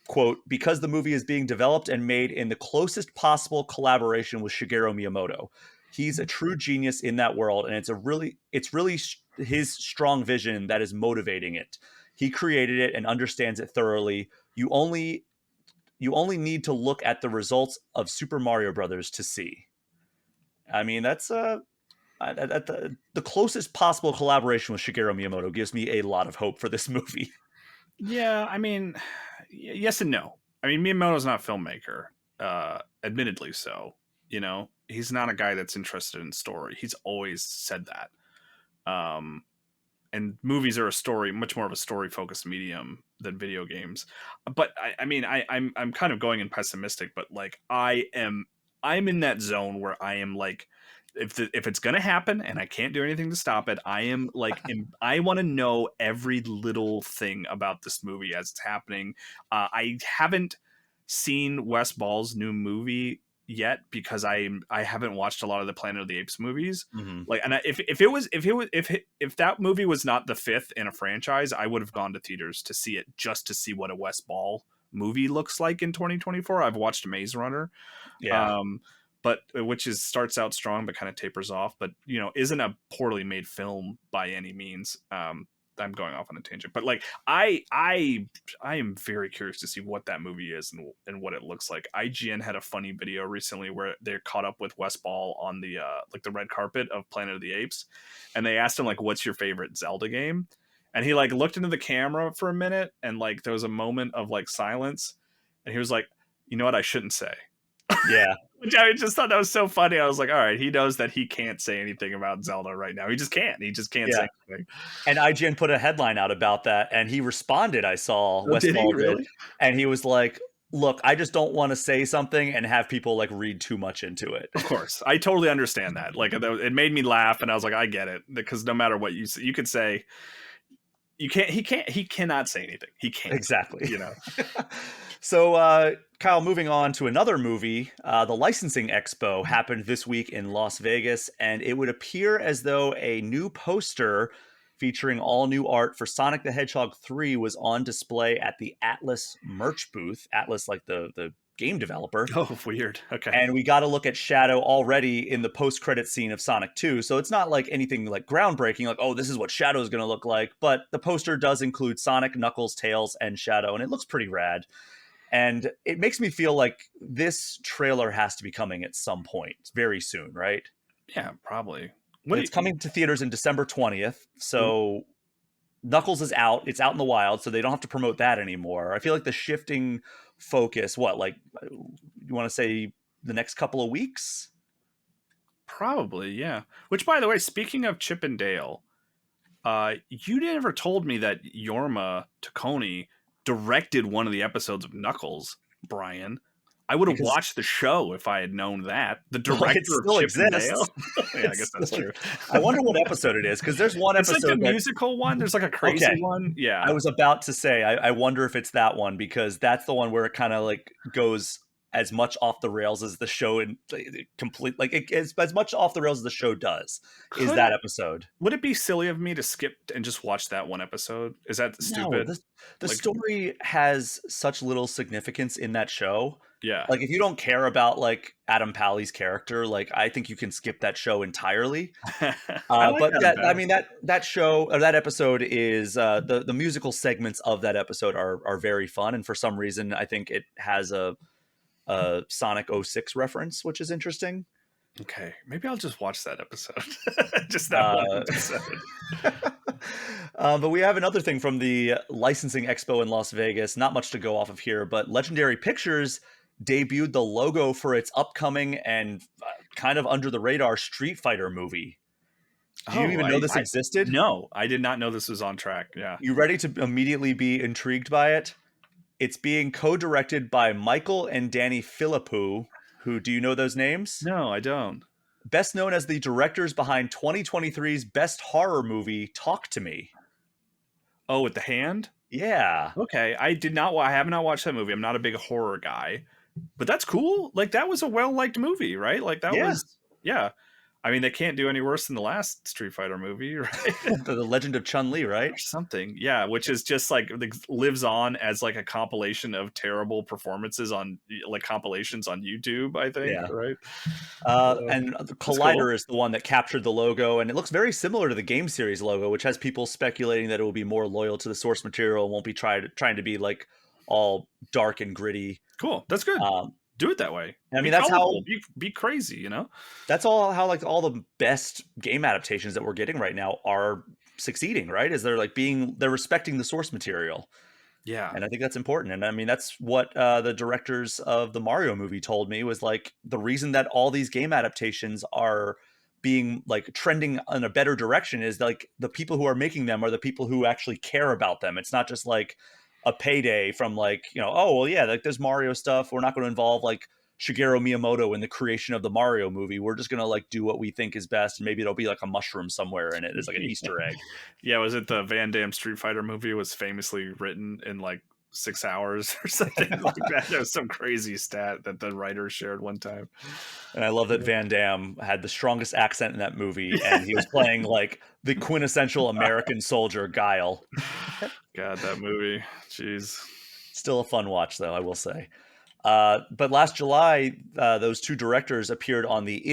quote, "Because the movie is being developed and made in the closest possible collaboration with Shigeru Miyamoto. He's a true genius in that world. And it's really his strong vision that is motivating it. He created it and understands it thoroughly. You only need to look at the results of Super Mario Brothers to see." I mean, that's the closest possible collaboration with Shigeru Miyamoto gives me a lot of hope for this movie. Yeah, I mean, yes and no. I mean, Miyamoto's not a filmmaker, admittedly so. You know, he's not a guy that's interested in story. He's always said that. And movies are much more of a story-focused medium than video games. But I'm kind of going in pessimistic. But like, I'm in that zone where I am like, if it's gonna happen and I can't do anything to stop it, I am like, I want to know every little thing about this movie as it's happening. I haven't seen Wes Ball's new movie yet because I haven't watched a lot of the Planet of the Apes movies. Mm-hmm. Like, and if that movie was not the 5th in a franchise, I would have gone to theaters to see it just to see what a Wes Ball movie looks like in 2024. I've watched Maze Runner, but which starts out strong but kind of tapers off. But you know, isn't a poorly made film by any means. I'm going off on a tangent, but like I am very curious to see what that movie is and what it looks like. IGN had a funny video recently where they're caught up with Wes Ball on the like the red carpet of Planet of the Apes, and they asked him like, "What's your favorite Zelda game?" And he like looked into the camera for a minute, and like there was a moment of like silence, and he was like, "You know what? I shouldn't say." Yeah. Which I just thought that was so funny. I was like, all right, he knows that he can't say anything about Zelda right now. He just can't say anything. And IGN put a headline out about that, and he responded. I saw Wes Ball did, and he was like, look, I just don't want to say something and have people like read too much into it. Of course, I totally understand that. Like, it made me laugh, and I was like, I get it, because no matter what you say, you could say, you can't. He cannot say anything. He can't. Exactly. You know. So, Kyle, moving on to another movie, the Licensing Expo happened this week in Las Vegas, and it would appear as though a new poster featuring all new art for Sonic the Hedgehog 3 was on display at the Atlas merch booth. Atlas, like the game developer. Oh, weird. Okay. And we got to look at Shadow already in the post-credit scene of Sonic 2. So it's not like anything like groundbreaking, like, oh, this is what Shadow is going to look like. But the poster does include Sonic, Knuckles, Tails, and Shadow, and it looks pretty rad. And it makes me feel like this trailer has to be coming at some point very soon, right? Yeah, probably. It's coming to theaters in December 20th. So Knuckles is out. It's out in the wild, so they don't have to promote that anymore. I feel like the shifting focus, like you want to say the next couple of weeks? Probably, yeah. Which, by the way, speaking of Chip and Dale, you never told me that Jorma Taccone directed one of the episodes of Knuckles, Brian. I would have watched the show if I had known that. The director of Chip and Dale? Yeah, I guess that's true. I wonder what episode it is, because there's one episode. It's like the musical one. There's like a crazy one. Yeah. I was about to say, I wonder if it's that one, because that's the one where it kind of like goes as much off the rails as the show and complete, like as much off the rails as the show does. Is that episode? Would it be silly of me to skip and just watch that one episode? Is that stupid? No, the story has such little significance in that show. Yeah. Like, if you don't care about like Adam Pally's character, like, I think you can skip that show entirely. That show or that episode is the musical segments of that episode are very fun, and for some reason I think it has a Sonic 06 reference, which is interesting. Okay, maybe I'll just watch that episode. Just that one episode. But we have another thing from the Licensing Expo in Las Vegas. Not much to go off of here, but Legendary Pictures debuted the logo for its upcoming and kind of under the radar Street Fighter movie. Do you even know this existed? No, I did not know this was on track. Yeah. You ready to immediately be intrigued by it? It's being co-directed by Michael and Danny Philippou, who, do you know those names? No, I don't. Best known as the directors behind 2023's best horror movie, Talk to Me. Oh, with the hand? Yeah. Okay, I have not watched that movie. I'm not a big horror guy. But that's cool. Like, that was a well-liked movie, right? Like, that was... Yeah. I mean, they can't do any worse than the last Street Fighter movie, right? The Legend of Chun-Li, right? Or something. Yeah, which is just like lives on as like a compilation of terrible performances on like compilations on YouTube, I think. Yeah. Right. And the Collider is the one that captured the logo, and it looks very similar to the game series logo, which has people speculating that it will be more loyal to the source material and won't be trying to be like all dark and gritty. Cool. That's good. Do it that way. I mean, that's how be crazy, you know. That's how like all the best game adaptations that we're getting right now are succeeding, right? Is they're respecting the source material. Yeah, and I think that's important. And I mean, that's what the directors of the Mario movie told me was like the reason that all these game adaptations are being like trending in a better direction is like the people who are making them are the people who actually care about them. It's not just like a payday from like, oh, well, yeah, like there's Mario stuff. We're not going to involve like Shigeru Miyamoto in the creation of the Mario movie. We're just going to like do what we think is best. And maybe it'll be like a mushroom somewhere in it. It's like an Easter egg. Yeah. Was it the Van Damme Street Fighter movie was famously written in like 6 hours or something like that? That was some crazy stat that the writer shared one time. And I love that Van Damme had the strongest accent in that movie, and he was playing like the quintessential American soldier, Guile. God, that movie. Jeez. Still a fun watch, though, I will say. But last July, those two directors appeared on the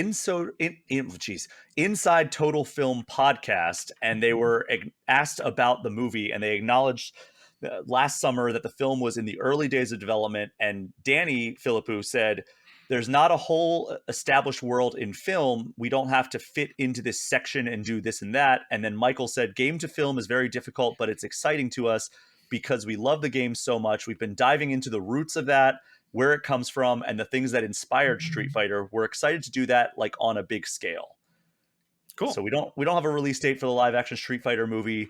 Inside Total Film podcast, and they were asked about the movie, and they acknowledged last summer that the film was in the early days of development. And Danny Philippou said, "There's not a whole established world in film. We don't have to fit into this section and do this and that." And then Michael said, "Game to film is very difficult, but it's exciting to us because we love the game so much. We've been diving into the roots of that, where it comes from, and the things that inspired Street Fighter. We're excited to do that like on a big scale." Cool. So we don't have a release date for the live action Street Fighter movie.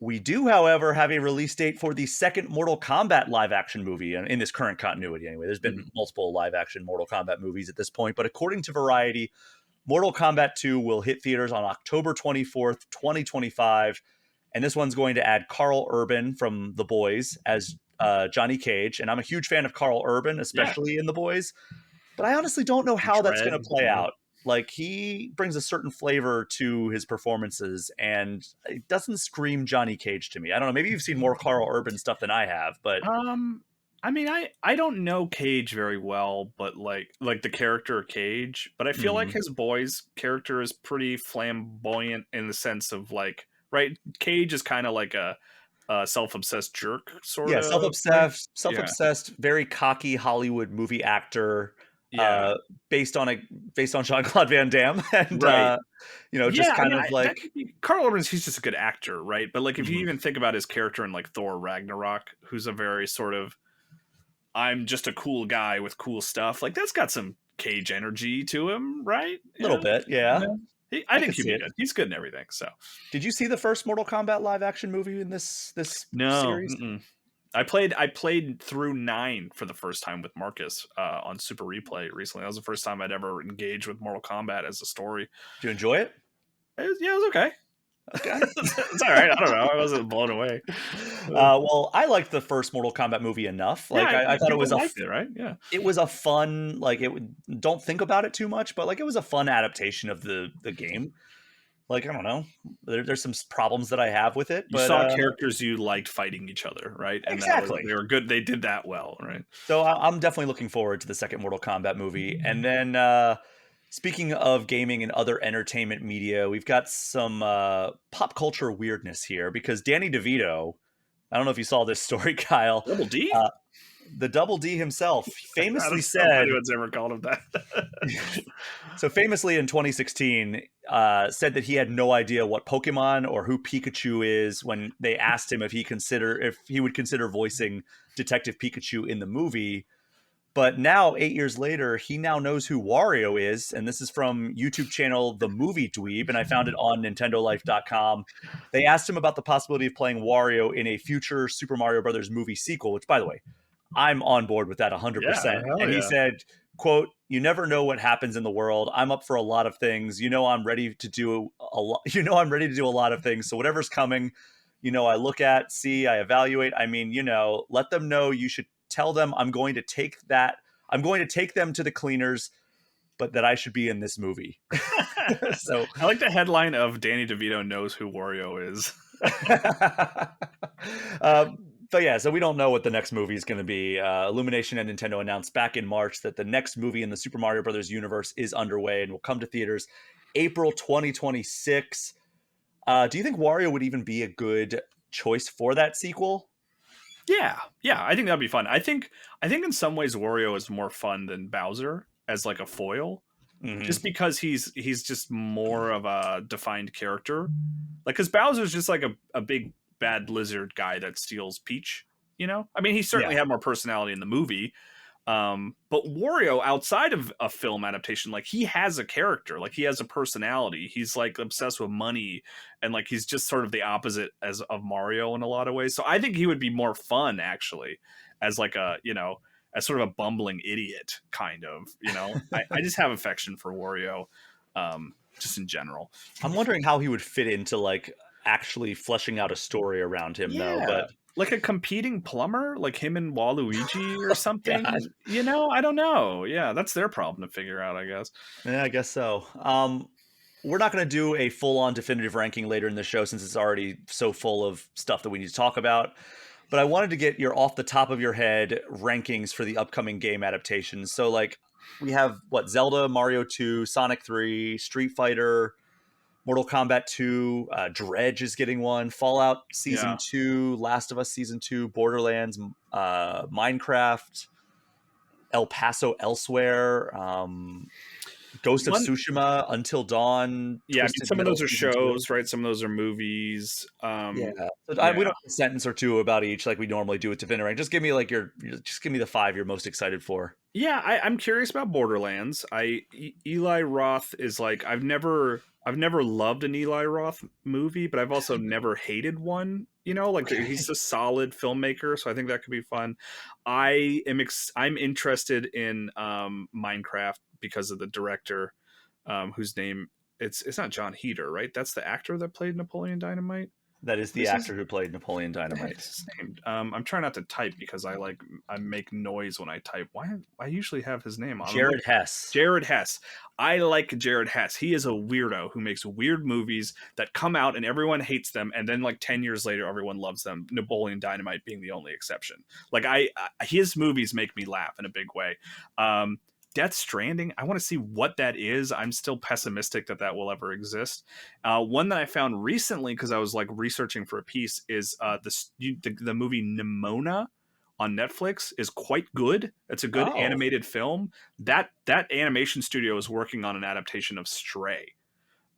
We do, however, have a release date for the second Mortal Kombat live-action movie in this current continuity. Anyway, there's been multiple live-action Mortal Kombat movies at this point, but according to Variety, Mortal Kombat 2 will hit theaters on October 24th, 2025, and this one's going to add Carl Urban from The Boys as Johnny Cage, and I'm a huge fan of Carl Urban, especially in The Boys, but I honestly don't know how that's going to play out. Like, he brings a certain flavor to his performances, and it doesn't scream Johnny Cage to me. I don't know. Maybe you've seen more Carl Urban stuff than I have, but I mean, I don't know Cage very well, but like the character Cage, but I feel like his Boys character is pretty flamboyant in the sense of like, right? Cage is kind of like a self-obsessed jerk, sort of. Yeah, self-obsessed, very cocky Hollywood movie actor. Yeah, based on Jean-Claude Van Damme, and just kind of like Carl Urban's. He's just a good actor, right? But like, if you even think about his character in like Thor Ragnarok, who's a very sort of, I'm just a cool guy with cool stuff. Like, that's got some Cage energy to him, right? A little bit, yeah. I think he'd be good. He's good in everything. So, did you see the first Mortal Kombat live action movie in this series? I played through 9 for the first time with Marcus on Super Replay recently. That was the first time I'd ever engaged with Mortal Kombat as a story. Did you enjoy it? It was okay. Okay. It's all right. I don't know. I wasn't blown away. Well, I liked the first Mortal Kombat movie enough. Like, I thought it was it was a fun, like, don't think about it too much, but like, it was a fun adaptation of the game. Like, I don't know. There's some problems that I have with it. But you saw characters you liked fighting each other, right? And exactly. They were good. They did that well, right? So I'm definitely looking forward to the second Mortal Kombat movie. And then speaking of gaming and other entertainment media, we've got some pop culture weirdness here because Danny DeVito, I don't know if you saw this story, Kyle. Double D? The Double D himself famously said... anyone's ever called him that. So famously in 2016, said that he had no idea what Pokemon or who Pikachu is when they asked him if he would consider voicing Detective Pikachu in the movie. But now, 8 years later, he now knows who Wario is. And this is from YouTube channel The Movie Dweeb, and I found it on NintendoLife.com. They asked him about the possibility of playing Wario in a future Super Mario Brothers movie sequel, which, by the way, I'm on board with that 100%. And he said, quote, "You never know what happens in the world. I'm up for a lot of things. I'm ready to do a lot. I'm ready to do a lot of things. So whatever's coming, I look at, see, I evaluate. I mean, let them know. You should tell them I'm going to take them to the cleaners, but that I should be in this movie." So I like the headline of Danny DeVito knows who Wario is. But yeah, so we don't know what the next movie is going to be. Illumination and Nintendo announced back in March that the next movie in the Super Mario Brothers universe is underway and will come to theaters April 2026. Do you think Wario would even be a good choice for that sequel? Yeah, I think that'd be fun. I think in some ways Wario is more fun than Bowser as like a foil, just because he's just more of a defined character. Like, because Bowser's just like a big bad lizard guy that steals Peach. I mean, he certainly had more personality in the movie. But Wario, outside of a film adaptation, like, he has a character, like, he has a personality. He's like obsessed with money, and like, he's just sort of the opposite of Mario in a lot of ways. So I think he would be more fun actually as like as sort of a bumbling idiot kind of, I just have affection for Wario, just in general. I'm wondering how he would fit into like actually fleshing out a story around him though, but like a competing plumber, like him and Waluigi or something. I don't know. Yeah, that's their problem to figure out, I guess. Yeah, I guess so. We're not going to do a full-on definitive ranking later in the show since it's already so full of stuff that we need to talk about. But I wanted to get your off the top of your head rankings for the upcoming game adaptations. So like, we have Zelda, Mario 2, Sonic 3, Street Fighter, Mortal Kombat 2, Dredge is getting one, Fallout Season 2, Last of Us Season 2, Borderlands, Minecraft, El Paso Elsewhere, Ghost of Tsushima, Until Dawn. Yeah, some of those are shows, right? Some of those are movies. We don't have a sentence or two about each like we normally do with Definitive Rank. Just give me the 5 you're most excited for. Yeah, I'm curious about Borderlands. Eli Roth is like I've never loved an Eli Roth movie, but I've also never hated one. You know, like he's Okay. a solid filmmaker, so I think that could be fun. I'm interested in Minecraft because of the director, whose name it's not John Heater, right? That's the actor that played Napoleon Dynamite. That is What the is his actor who played Napoleon the heck Dynamite. is his name? I'm trying not to type because I make noise when I type. Why I usually have his name on. I'm Jared like Hess. Jared Hess. I like Jared Hess. He is a weirdo who makes weird movies that come out and everyone hates them, and then like 10 years later, everyone loves them. Napoleon Dynamite being the only exception. Like his movies make me laugh in a big way. Death Stranding, I want to see what that is. I'm still pessimistic that that will ever exist. One that I found recently because I was like researching for a piece is the movie Nimona on Netflix is quite good. It's a good Oh. animated film. That animation studio is working on an adaptation of Stray,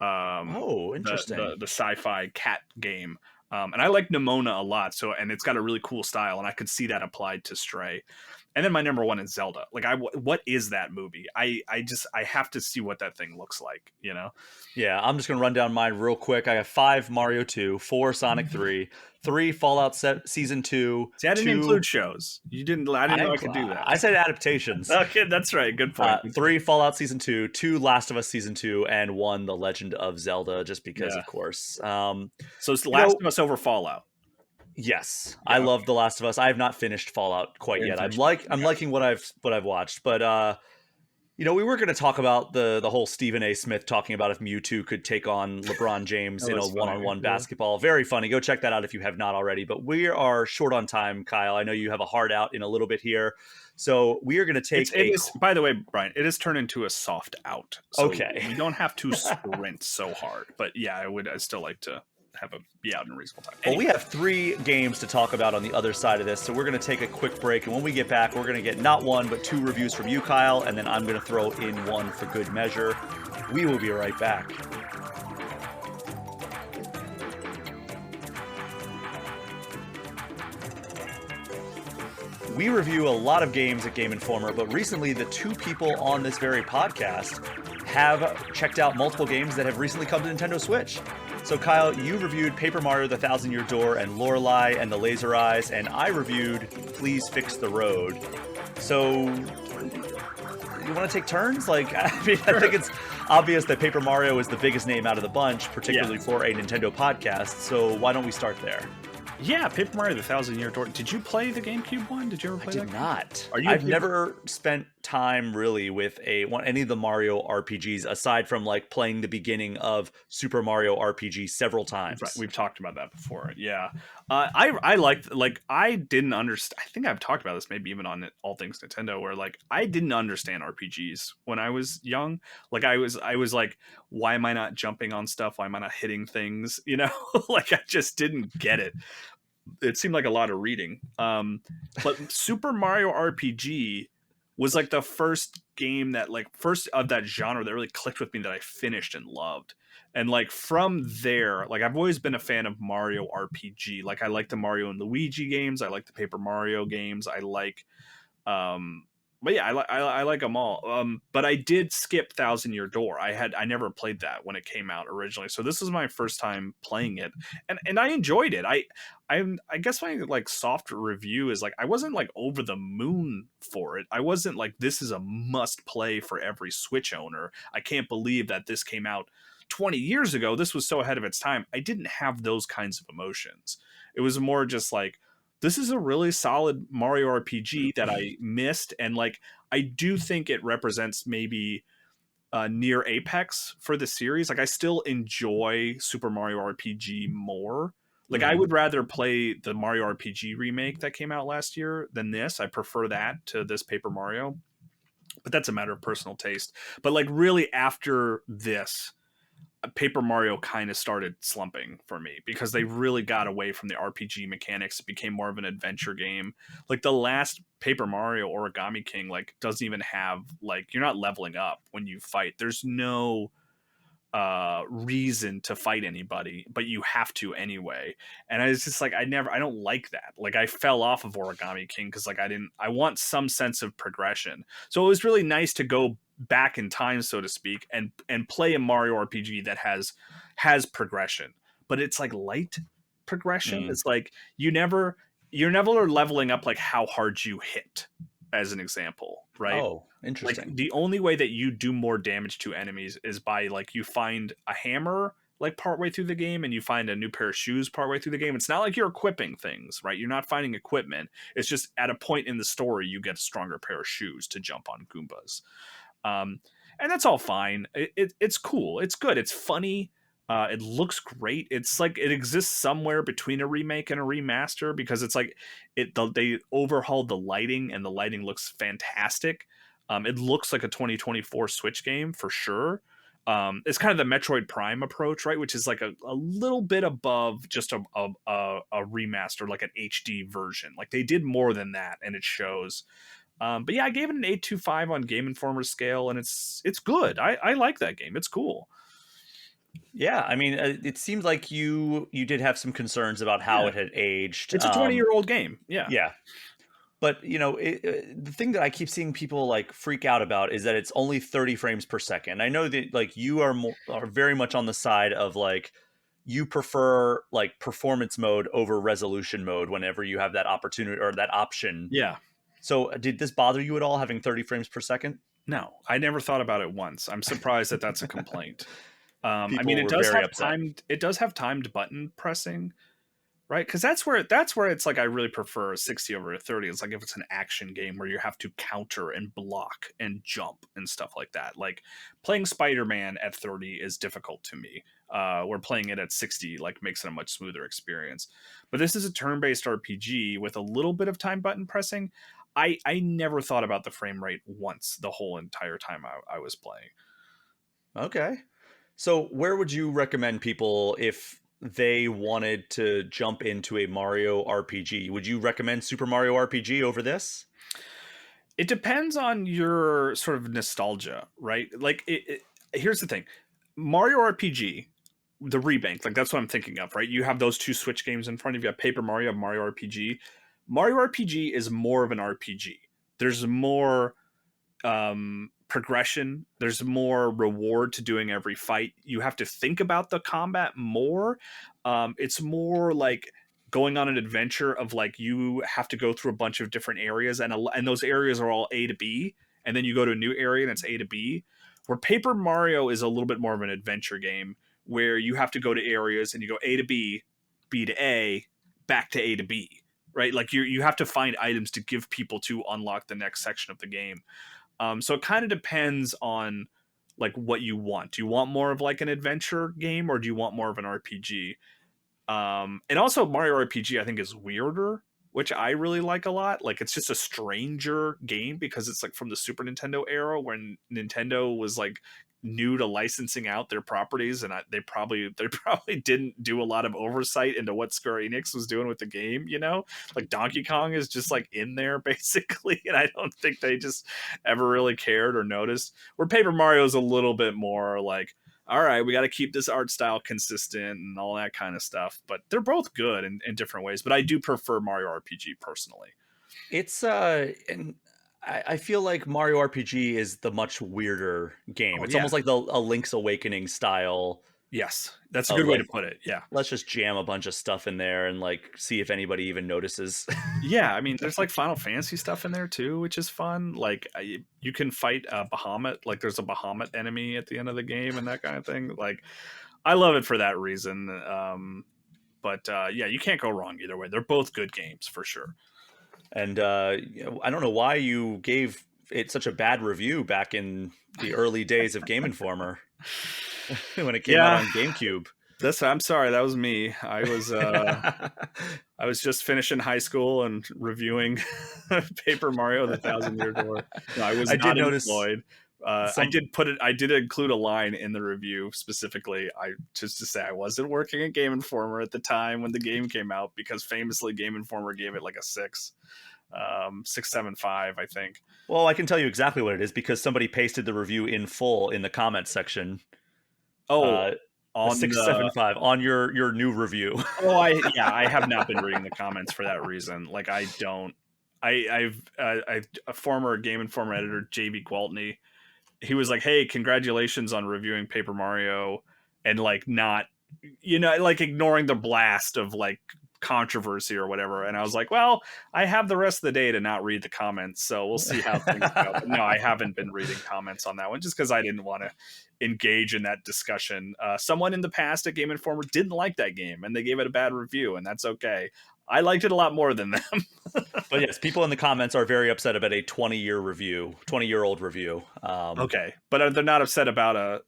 Oh, the interesting. sci-fi cat game. And I like Nimona a lot. So and it's got a really cool style, and I could see that applied to Stray. And then my number one is Zelda. Like what is that movie? I have to see what that thing looks like. You know. Yeah, I'm just gonna run down mine real quick. I got 5 Mario 2, 4 Sonic 3, 3 Fallout Season 2, See, I didn't 2 include shows. You didn't. I didn't know I could do that. I said adaptations. Okay, that's right. Good point. Good 3 point. Fallout Season 2, 2 Last of Us Season 2, and 1 The Legend of Zelda, just because, Yeah. of course. So it's The You Last know, of Us over Fallout. yes, I Yeah. love The Last of Us. I have not finished Fallout I quite didn't yet. finish I'm it. liking what I've watched, but we were going to talk about the whole Stephen A. Smith talking about if Mewtwo could take on LeBron James That in a was funny. one-on-one Yeah. basketball. Very funny. Go check that out if you have not already. But we are short on time, Kyle. I know you have a hard out in a little bit here, so we are going to take It is. By the way, Brian, it has turned into a soft out, so okay. we don't have to sprint so hard. But yeah, I'd still like to have a be out in a reasonable time. Well, we Anyway, have 3 games to talk about on the other side of this, so we're going to take a quick break. And when we get back, we're going to get not 1, but 2 reviews from you, Kyle, and then I'm going to throw in 1 for good measure. We will be right back. We review a lot of games at Game Informer, but recently the 2 people on this very podcast have checked out multiple games that have recently come to Nintendo Switch. So Kyle, you reviewed Paper Mario The Thousand Year Door and Lorelei and the Laser Eyes, and I reviewed Please Fix the Road. So you want to take turns? Like, I mean, I think it's obvious that Paper Mario is the biggest name out of the bunch, particularly yeah, for a Nintendo podcast. So why don't we start there? yeah. Paper Mario: The Thousand Year Door. Did you play the GameCube one? Did you ever I play did that game? not. Are you a I've Paper never spent time really with any of the Mario RPGs aside from like playing the beginning of Super Mario RPG several Right, times. we've talked about that before. Yeah, I liked I didn't understand. I think I've talked about this maybe even on All Things Nintendo, where like I didn't understand RPGs when I was young. Like I was like, why am I not jumping on stuff? Why am I not hitting things? You know, like I just didn't get it. It seemed like a lot of reading. But Super Mario RPG was like the first game that like first of that genre that really clicked with me that I finished and loved. And like from there, like I've always been a fan of Mario RPG. Like I like the Mario and Luigi games. I like the Paper Mario games. I like um but yeah, I like them all. But I did skip Thousand Year Door. I never played that when it came out originally, so this was my first time playing it, and I enjoyed it. I guess my like soft review is like I wasn't like over the moon for it. I wasn't like this is a must play for every Switch owner. I can't believe that this came out 20 years ago. This was so ahead of its time. I didn't have those kinds of emotions. It was more just like this is a really solid Mario RPG that I missed, and like I do think it represents maybe near apex for the series. Like I still enjoy Super Mario RPG more. Like I Mhm. would rather play the Mario RPG remake that came out last year than this. I prefer that to this Paper Mario, but that's a matter of personal taste. But like really after this, Paper Mario kind of started slumping for me because they really got away from the RPG mechanics. It became more of an adventure game. Like the last Paper Mario Origami King, like doesn't even have like you're not leveling up when you fight. There's no reason to fight anybody, but you have to anyway. And I was just like, I don't like that. Like, I fell off of Origami King because like I want some sense of progression. So it was really nice to go back in time, so to speak, and play a Mario RPG that has progression, but it's like light progression. It's like you're never leveling up like how hard you hit, as an example, right? Oh, interesting. Like the only way that you do more damage to enemies is by like you find a hammer like partway through the game and you find a new pair of shoes partway through the game. It's not like you're equipping things, right? You're not finding equipment. It's just at a point in the story you get a stronger pair of shoes to jump on Goombas. And that's all fine. It's cool. It's good. It's funny. It looks great. It's like it exists somewhere between a remake and a remaster because it's like they overhauled the lighting and the lighting looks fantastic. It looks like a 2024 Switch game for sure. It's kind of the Metroid Prime approach, right? Which is like a little bit above just a remaster, like an HD version. Like they did more than that, and it shows. But yeah, I gave it an 8.25 on Game Informer's scale, and it's good. I like that game. It's cool. Yeah, I mean, it seemed like you did have some concerns about how it had aged. It's a 20-year-old game. Yeah. Yeah. But, you know, the thing that I keep seeing people like freak out about is that it's only 30 frames per second. I know that like you are very much on the side of like you prefer like performance mode over resolution mode whenever you have that opportunity or that option. Yeah. So did this bother you at all having 30 frames per second? No, I never thought about it once. I'm surprised that that's a complaint. I mean, it does have timed button pressing, right? Because that's where it's like I really prefer a 60 over a 30. It's like if it's an action game where you have to counter and block and jump and stuff like that. Like playing Spider-Man at 30 is difficult to me. Where playing it at 60 like makes it a much smoother experience. But this is a turn-based RPG with a little bit of time button pressing. I never thought about the frame rate once the whole entire time I was playing. Okay. So where would you recommend people if they wanted to jump into a Mario RPG? Would you recommend Super Mario RPG over this? It depends on your sort of nostalgia, right? Like, here's the thing. Mario RPG, the rebank, like that's what I'm thinking of, right? You have those two Switch games in front of you. You have Paper Mario, you have Mario RPG. Mario RPG is more of an RPG. There's more progression. There's more reward to doing every fight. You have to think about the combat more. It's more like going on an adventure of like you have to go through a bunch of different areas and those areas are all A to B. And then you go to a new area and it's A to B. Where Paper Mario is a little bit more of an adventure game where you have to go to areas and you go A to B, B to A, back to A to B. Right, like you have to find items to give people to unlock the next section of the game. So it kind of depends on like what you want. Do you want more of like an adventure game or do you want more of an RPG? And also Mario RPG I think is weirder, which I really like a lot. Like it's just a stranger game because it's like from the Super Nintendo era when Nintendo was like new to licensing out their properties, and they probably didn't do a lot of oversight into what Square Enix was doing with the game. You know, like Donkey Kong is just like in there basically, and I don't think they just ever really cared or noticed. Where Paper Mario is a little bit more like, all right, we got to keep this art style consistent and all that kind of stuff. But they're both good in different ways. But I do prefer Mario RPG personally. It's and I feel like Mario RPG is the much weirder game. It's almost like a Link's Awakening style. Yes, that's a good way to put it. Yeah, let's just jam a bunch of stuff in there and like see if anybody even notices. Yeah, I mean, there's like Final Fantasy stuff in there too, which is fun. Like you can fight a Bahamut. Like there's a Bahamut enemy at the end of the game and that kind of thing. Like I love it for that reason. But yeah, you can't go wrong either way. They're both good games for sure. And I don't know why you gave it such a bad review back in the early days of Game Informer when it came out on GameCube. I'm sorry, that was me. I was just finishing high school and reviewing Paper Mario: The Thousand Year Door. No, I was not employed. I did include a line in the review specifically, just to say I wasn't working at Game Informer at the time when the game came out, because famously Game Informer gave it like a 6.75, I think. Well, I can tell you exactly what it is because somebody pasted the review in full in the comments section. Oh, a on 675 on your new review. Oh, I have not been reading the comments for that reason. Like, I don't. I've a former Game Informer editor, JB Gwaltney. He was like, "Hey, congratulations on reviewing Paper Mario," and like not, like ignoring the blast of like controversy or whatever. And I was like, well, I have the rest of the day to not read the comments, so we'll see how things go. But no, I haven't been reading comments on that one just because I didn't want to engage in that discussion. Someone in the past at Game Informer didn't like that game and they gave it a bad review, and that's okay. I liked it a lot more than them. But yes, people in the comments are very upset about a 20-year-old review. Okay, but they're not upset about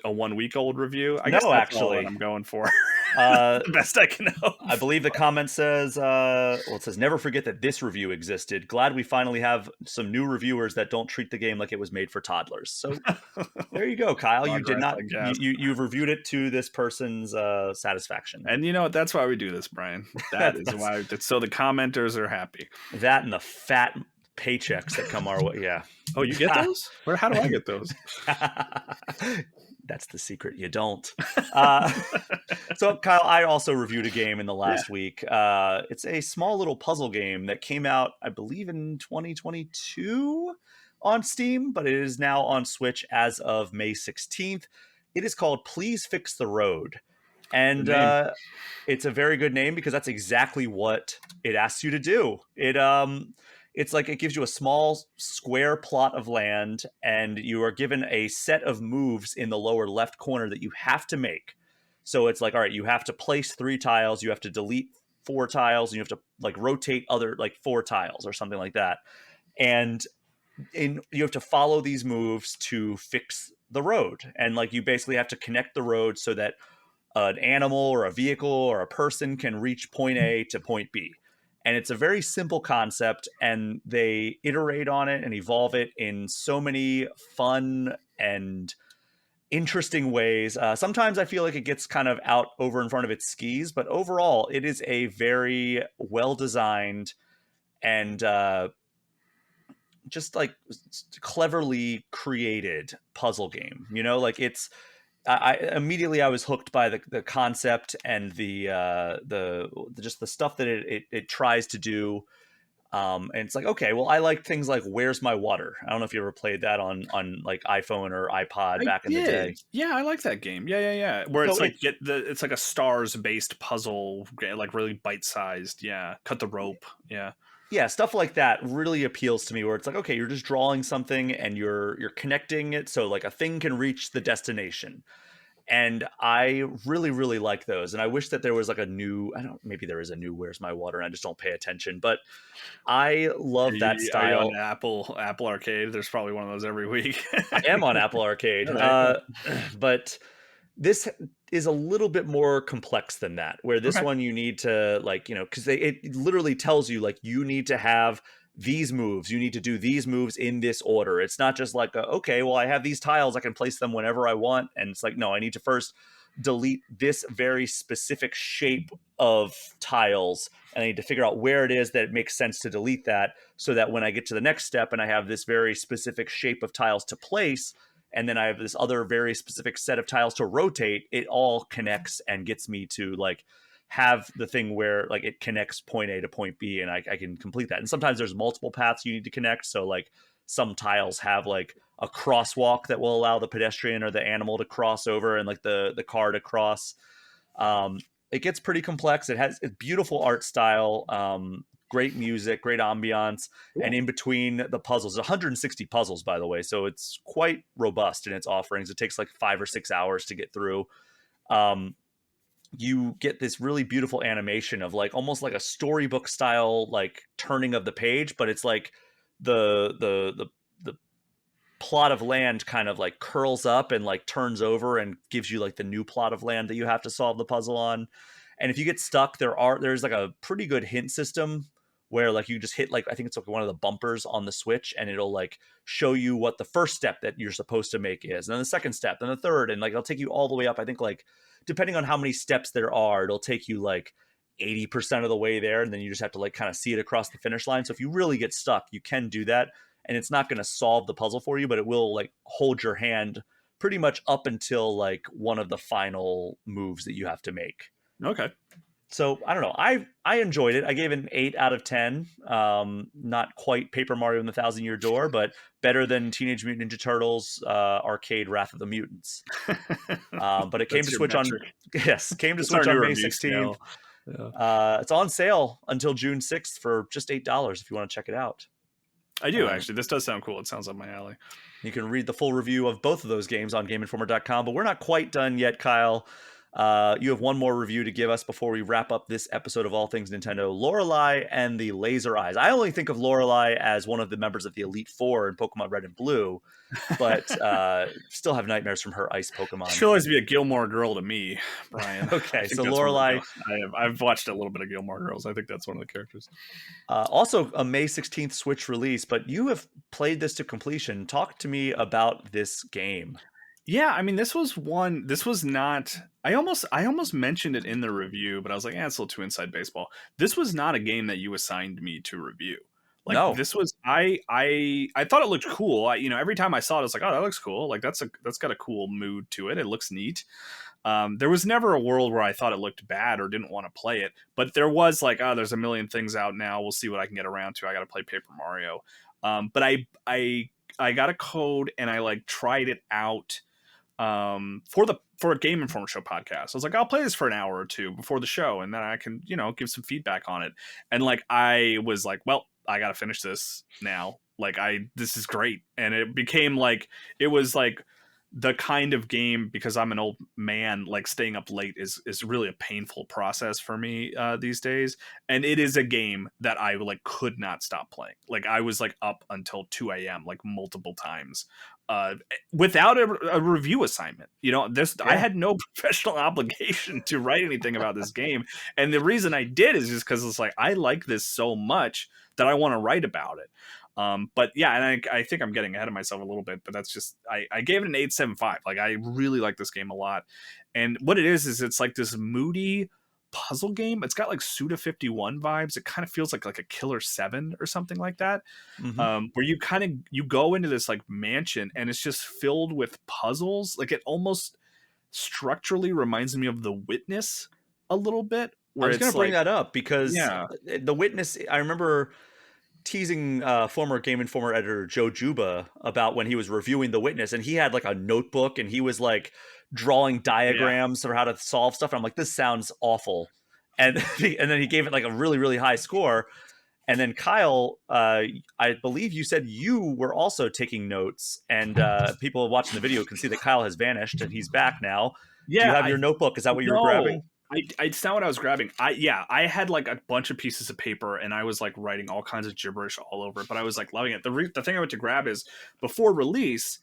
a 1 week old review. I guess no, that's actually, all that I'm going for. The best I can hope. I believe the comment says, it says, never forget that this review existed. Glad we finally have some new reviewers that don't treat the game like it was made for toddlers. So there you go, Kyle. You did not, you've reviewed it to this person's satisfaction. And you know what? That's why we do this, Brian. That is why. So the commenters are happy. That and the fat paychecks that come our way. Yeah. Oh, you get those? How do I get those? That's the secret. You don't. So, Kyle, I also reviewed a game in the last week. It's a small little puzzle game that came out, I believe, in 2022 on Steam, but it is now on Switch as of May 16th. It is called Please Fix the Road. And it's a very good name because that's exactly what it asks you to do. It's like it gives you a small square plot of land, and you are given a set of moves in the lower left corner that you have to make. So it's like, all right, you have to place 3 tiles, you have to delete 4 tiles, and you have to like rotate other like 4 tiles or something like that. And you have to follow these moves to fix the road. And like you basically have to connect the road so that an animal or a vehicle or a person can reach point A to point B. And it's a very simple concept, and they iterate on it and evolve it in so many fun and interesting ways. Sometimes I feel like it gets kind of out over in front of its skis, but overall, it is a very well-designed and just like cleverly created puzzle game. You know, like it's... I immediately I was hooked by the concept and the just the stuff that it tries to do, and it's like, okay, well, I like things like Where's My Water? I don't know if you ever played that on like iPhone or iPod back in the day. Yeah, I like that game. Yeah. Where it's like it's like a stars based puzzle, like really bite sized. Yeah, cut the rope. Yeah, stuff like that really appeals to me, where it's like, okay, you're just drawing something and you're connecting it so like a thing can reach the destination. And I really, really like those. And I wish that there was like maybe there is a new Where's My Water and I just don't pay attention. But I love that style. Are you on Apple Arcade? There's probably one of those every week. I am on Apple Arcade. Right. But this is a little bit more complex than that, where this one you need to like, because it literally tells you like you need to have these moves, you need to do these moves in this order. It's not just like, okay, well, I have these tiles, I can place them whenever I want. And it's like, no, I need to first delete this very specific shape of tiles, and I need to figure out where it is that it makes sense to delete that, so that when I get to the next step and I have this very specific shape of tiles to place, and then I have this other very specific set of tiles to rotate, it all connects and gets me to like have the thing where like it connects point A to point B, and I can complete that. And sometimes there's multiple paths you need to connect. So like some tiles have like a crosswalk that will allow the pedestrian or the animal to cross over and like the car to cross. It gets pretty complex. It has a beautiful art style, great music, great ambiance. Cool. And in between the puzzles, 160 puzzles, by the way. So it's quite robust in its offerings. It takes like 5 or 6 hours to get through. You get this really beautiful animation of like almost like a storybook style, like turning of the page, but it's like the plot of land kind of like curls up and like turns over and gives you like the new plot of land that you have to solve the puzzle on. And if you get stuck, there's like a pretty good hint system where like you just hit like, I think it's like one of the bumpers on the Switch, and it'll like show you what the first step that you're supposed to make is, and then the second step, then the third, and like it'll take you all the way up. I think like depending on how many steps there are, it'll take you like 80% of the way there, and then you just have to like kind of see it across the finish line. So if you really get stuck, you can do that, and it's not going to solve the puzzle for you, but it will like hold your hand pretty much up until like one of the final moves that you have to make. Okay. So I don't know. I enjoyed it. I gave it an 8 out of 10. Not quite Paper Mario and the Thousand Year Door, but better than Teenage Mutant Ninja Turtles Arcade Wrath of the Mutants. But it came to Switch metric. came to That's Switch our on new May review 16th. scale. It's on sale until June 6th for just $8 if you want to check it out. I do actually. This does sound cool. It sounds up my alley. You can read the full review of both of those games on GameInformer.com, but we're not quite done yet, Kyle. You have one more review to give us before we wrap up this episode of All Things Nintendo. Lorelei and the Laser Eyes. I only think of Lorelei as one of the members of the Elite Four in Pokemon Red and Blue, but still have nightmares from her ice Pokemon. She'll always be a Gilmore Girl to me, Brian. Okay, so Lorelei. I've watched a little bit of Gilmore Girls. I think that's one of the characters. Also, a May 16th Switch release, but you have played this to completion. Talk to me about this game. Yeah, I mean, this was not. I almost mentioned it in the review, but I was like, it's a little too inside baseball. This was not a game that you assigned me to review. Like, no. This was I thought it looked cool. Every time I saw it, I was like, oh, that looks cool. Like that's got a cool mood to it. It looks neat. There was never a world where I thought it looked bad or didn't want to play it, but there was like, there's a million things out now. We'll see what I can get around to. I got to play Paper Mario. But I got a code and I like tried it out for a Game Informer Show podcast. I was like, I'll play this for an hour or two before the show, and then I can, give some feedback on it. And like, I was like, well, I got to finish this now. Like, this is great. And it became like, it was like the kind of game, because I'm an old man, like staying up late is really a painful process for me these days. And it is a game that I like could not stop playing. Like I was like up until 2 a.m. like multiple times without a review assignment. I had no professional obligation to write anything about this game. And the reason I did is just because it's like, I like this so much that I want to write about it. But yeah, and I think I'm getting ahead of myself a little bit, but that's just, I gave it an 8.75. Like I really like this game a lot. And what it is it's like this moody puzzle game. It's got like Suda 51 vibes. It kind of feels like a Killer 7 or something like that. Mm-hmm. Where you go into this like mansion and it's just filled with puzzles. Like it almost structurally reminds me of The Witness a little bit. I was going to bring that up because The Witness, I remember teasing former Game Informer editor Joe Juba about when he was reviewing The Witness, and he had like a notebook and he was like drawing diagrams for how to solve stuff. And I'm like, this sounds awful. And then he gave it like a really, really high score. And then Kyle, I believe you said you were also taking notes, and people watching the video can see that Kyle has vanished and he's back now. Yeah. Do you have your notebook? Is that what you were grabbing? It's not what I was grabbing. I had like a bunch of pieces of paper and I was like writing all kinds of gibberish all over it, but I was like loving it. The thing I went to grab is before release,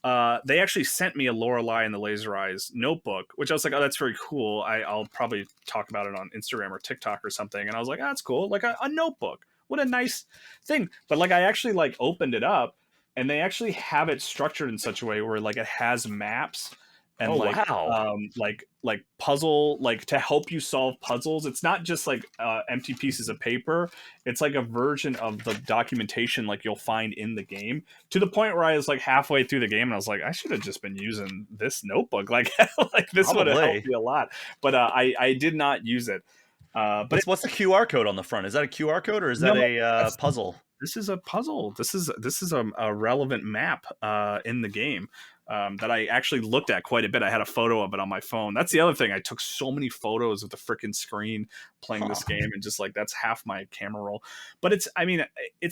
they actually sent me a Lorelei and the Laser Eyes notebook, which I was like, oh, that's very cool. I'll probably talk about it on Instagram or TikTok or something. And I was like, that's cool. Like a notebook. What a nice thing. But like, I actually like opened it up and they actually have it structured in such a way where like it has maps and like puzzle, like to help you solve puzzles. It's not just like empty pieces of paper. It's like a version of the documentation like you'll find in the game, to the point where I was like halfway through the game and I was like, I should have just been using this notebook. Like this would have helped me a lot. But I did not use it. But what's the QR code on the front? Is that a QR code or is that a puzzle? This is a puzzle. This is a relevant map in the game. That I actually looked at quite a bit. I had a photo of it on my phone. That's the other thing. I took so many photos of the freaking screen playing this game, and just like that's half my camera roll. But it's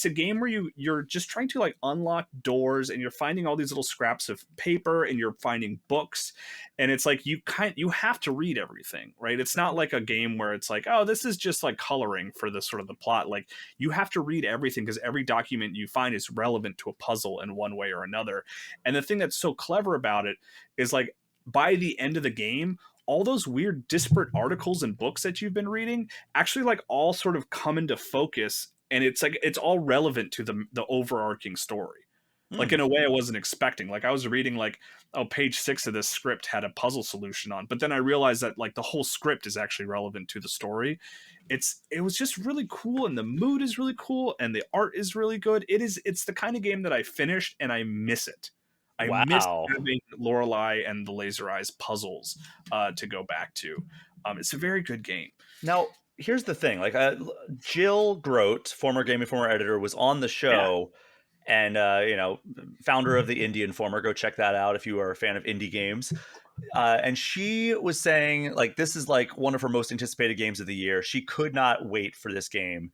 a game where you're just trying to like unlock doors, and you're finding all these little scraps of paper, and you're finding books, and it's like you have to read everything, right? It's not like a game where it's like, oh, this is just like coloring for the sort of the plot. Like you have to read everything because every document you find is relevant to a puzzle in one way or another. And the thing that's so clever about it is like by the end of the game, all those weird disparate articles and books that you've been reading actually like all sort of come into focus, and it's like it's all relevant to the overarching story. Like in a way I wasn't expecting. Like I was reading like, oh, page 6 of this script had a puzzle solution on, but then I realized that like the whole script is actually relevant to the story. It was just really cool, and the mood is really cool, and the art is really good. It's the kind of game that I finished and I miss it. I miss Wow. having Lorelei and the Laser Eyes puzzles to go back to. It's a very good game. Now, here's the thing. Like, Jill Grote, former Game Informer editor, was on the Yeah. show, and founder of the Indie Informer. Go check that out if you are a fan of indie games. And she was saying, like, this is like one of her most anticipated games of the year. She could not wait for this game.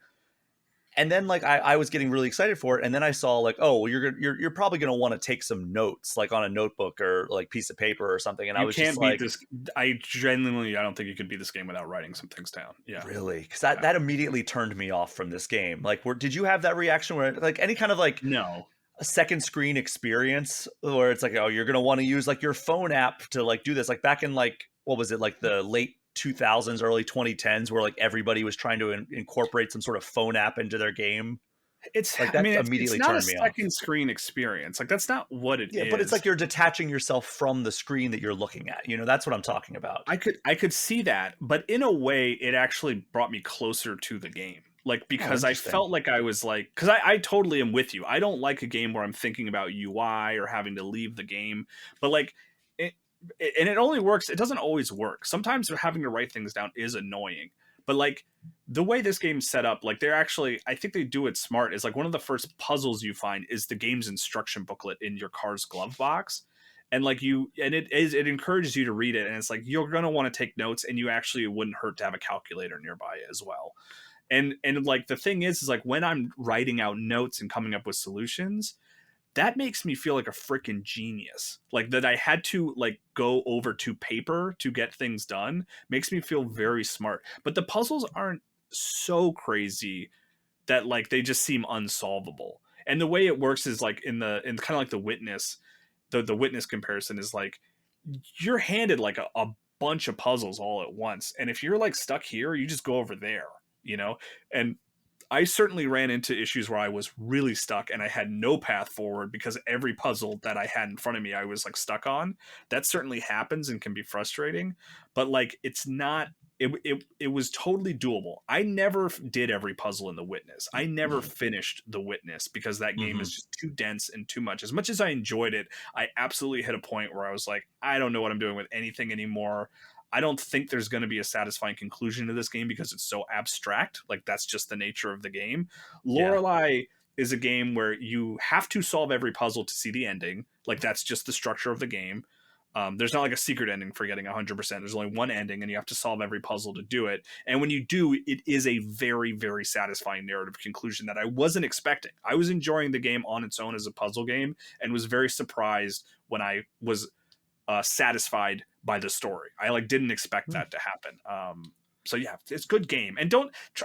And then, like, I was getting really excited for it, and then I saw, like, oh, well, you're probably going to want to take some notes, like on a notebook or like piece of paper or something. And I You was just can't beat like, this. I don't think you can beat this game without writing some things down. Yeah. really? Because that immediately turned me off from this game. Like, did you have that reaction where, like, any kind of like No. a second screen experience where it's like, oh, you're going to want to use like your phone app to like do this? Like back in like, what was it, like the late 2000s, early 2010s, where like everybody was trying to incorporate some sort of phone app into their game. It's Like I that mean it's immediately not a turned me off. second screen experience. Like that's not what it Yeah, is. but it's like you're detaching yourself from the screen that you're looking at. That's what I'm talking about. I could see that, but in a way it actually brought me closer to the game. Like because I felt like I was like, because I totally am with you. I don't like a game where I'm thinking about UI or having to leave the game. But like and it only works, it doesn't always work. Sometimes having to write things down is annoying. But like the way this game's set up, like they're actually, I think they do it smart, is like one of the first puzzles you find is the game's instruction booklet in your car's glove box. And like it encourages you to read it, and it's like you're gonna want to take notes, and you actually, it wouldn't hurt to have a calculator nearby as well. And like the thing is like when I'm writing out notes and coming up with solutions, that makes me feel like a freaking genius. Like that I had to like go over to paper to get things done makes me feel very smart. But the puzzles aren't so crazy that like they just seem unsolvable. And the way it works is like in kind of like the witness, the witness comparison is like you're handed like a bunch of puzzles all at once. And if you're like stuck here, you just go over there, and I certainly ran into issues where I was really stuck and I had no path forward because every puzzle that I had in front of me, I was like stuck on. That certainly happens and can be frustrating, but like, it's not, it was totally doable. I never did every puzzle in the Witness. I never finished the Witness because that game is just too dense and too much. As much as I enjoyed it, I absolutely hit a point where I was like, I don't know what I'm doing with anything anymore. I don't think there's going to be a satisfying conclusion to this game because it's so abstract. Like that's just the nature of the game. Lorelei is a game where you have to solve every puzzle to see the ending. Like that's just the structure of the game. There's not like a secret ending for getting 100%. There's only one ending and you have to solve every puzzle to do it. And when you do, it is a very, very satisfying narrative conclusion that I wasn't expecting. I was enjoying the game on its own as a puzzle game and was very surprised when I was satisfied by the story. I like didn't expect that to happen. So yeah, it's a good game. And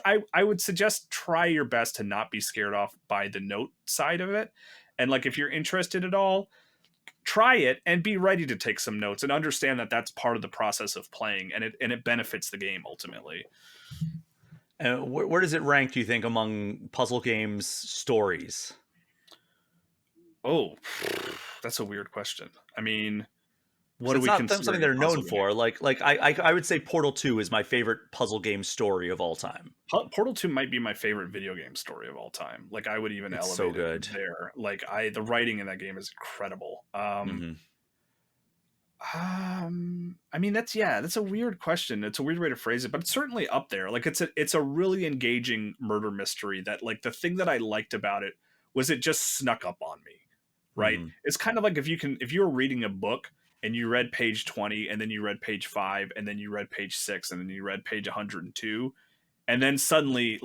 I would suggest try your best to not be scared off by the note side of it. And like, if you're interested at all, try it and be ready to take some notes and understand that that's part of the process of playing, and it benefits the game ultimately. Where does it rank, do you think, among puzzle games stories? Oh, that's a weird question. I mean, what do we consider something they're known for? Like I would say Portal 2 is my favorite puzzle game story of all time. Portal 2 might be my favorite video game story of all time. Like I would even elevate it there. Like the writing in that game is incredible. I mean that's a weird question. It's a weird way to phrase it, but it's certainly up there. Like it's a really engaging murder mystery that like the thing that I liked about it was it just snuck up on me. Right? It's kind of like if you were reading a book and you read page 20 and then you read page 5 and then you read page 6 and then you read page 102, and then suddenly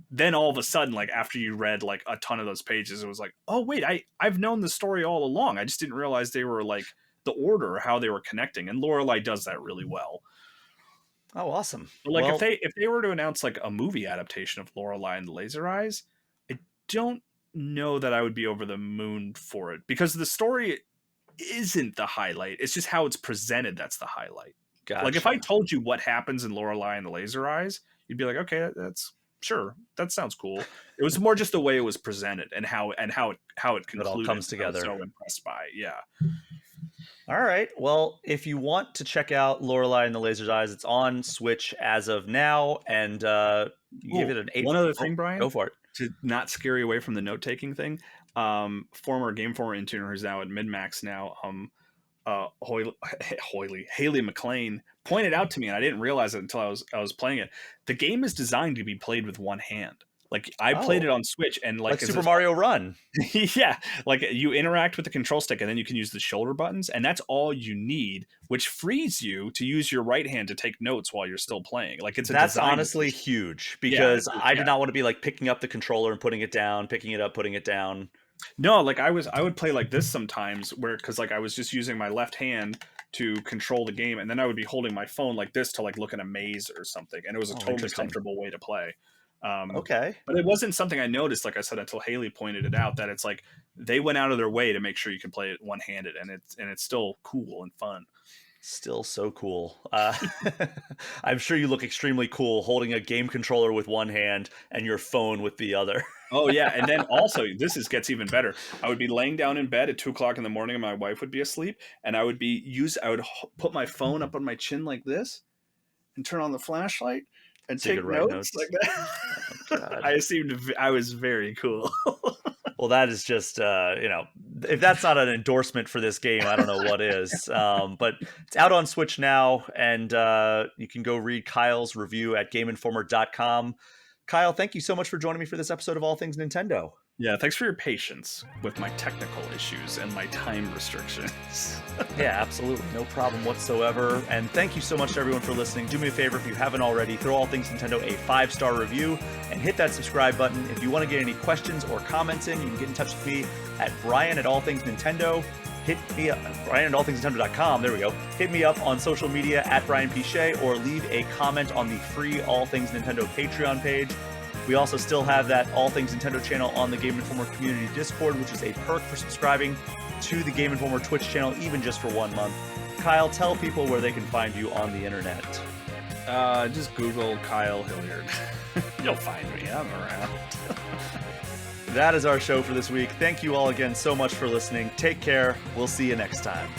then all of a sudden, like after you read like a ton of those pages, it was like, oh wait, I've known the story all along. I just didn't realize they were like the order, how they were connecting. And Lorelei does that really well. Oh, awesome. But like if they were to announce like a movie adaptation of Lorelei and the Laser Eyes, I don't know that I would be over the moon for it because the story isn't the highlight. It's just how it's presented that's the highlight. Gotcha. Like if I told you what happens in Lorelei and the Laser Eyes, you'd be like, okay, that's sure, that sounds cool. It was more just the way it was presented and how it concluded. It all comes together. I was so impressed by it. Yeah. All right. Well, if you want to check out Lorelei and the Laser Eyes, it's on Switch as of now, and you give it an 8. One other thing, Brian. Go for it. To not scare you away from the note-taking thing, former Game Informer intern who's now at MidMax now, Haley McLean, pointed out to me, and I didn't realize it until I was playing it. The game is designed to be played with one hand. Like I played it on Switch, and like Super Mario Run. Yeah, like you interact with the control stick, and then you can use the shoulder buttons, and that's all you need, which frees you to use your right hand to take notes while you're still playing. Like that's honestly huge, because I did not want to be like picking up the controller and putting it down, picking it up, putting it down. No, like I would play like this sometimes, where because like I was just using my left hand to control the game, and then I would be holding my phone like this to like look at a maze or something, and it was a totally comfortable way to play. Okay, but it wasn't something I noticed, like I said, until Haley pointed it out, that it's like they went out of their way to make sure you can play it one-handed, and it's still cool and fun. Still so cool. I'm sure you look extremely cool holding a game controller with one hand and your phone with the other. Oh yeah, and then also gets even better. I would be laying down in bed at 2:00 in the morning, and my wife would be asleep, and I would put my phone up on my chin like this, and turn on the flashlight and take notes like that. Oh, I was very cool. Well, that is just, if that's not an endorsement for this game, I don't know what is. But it's out on Switch now, and you can go read Kyle's review at GameInformer.com. Kyle, thank you so much for joining me for this episode of All Things Nintendo. Yeah, thanks for your patience with my technical issues and my time restrictions. Yeah, absolutely. No problem whatsoever. And thank you so much to everyone for listening. Do me a favor, if you haven't already, throw All Things Nintendo a 5-star review and hit that subscribe button. If you want to get any questions or comments in, you can get in touch with me at Brian at All Things Nintendo. Hit me up, Brian at allthingsnintendo.com. There we go. Hit me up on social media at Brian P. Shea, or leave a comment on the free All Things Nintendo Patreon page. We also still have that All Things Nintendo channel on the Game Informer community Discord, which is a perk for subscribing to the Game Informer Twitch channel, even just for 1 month. Kyle, tell people where they can find you on the internet. Just Google Kyle Hilliard. You'll find me. I'm around. That is our show for this week. Thank you all again so much for listening. Take care. We'll see you next time.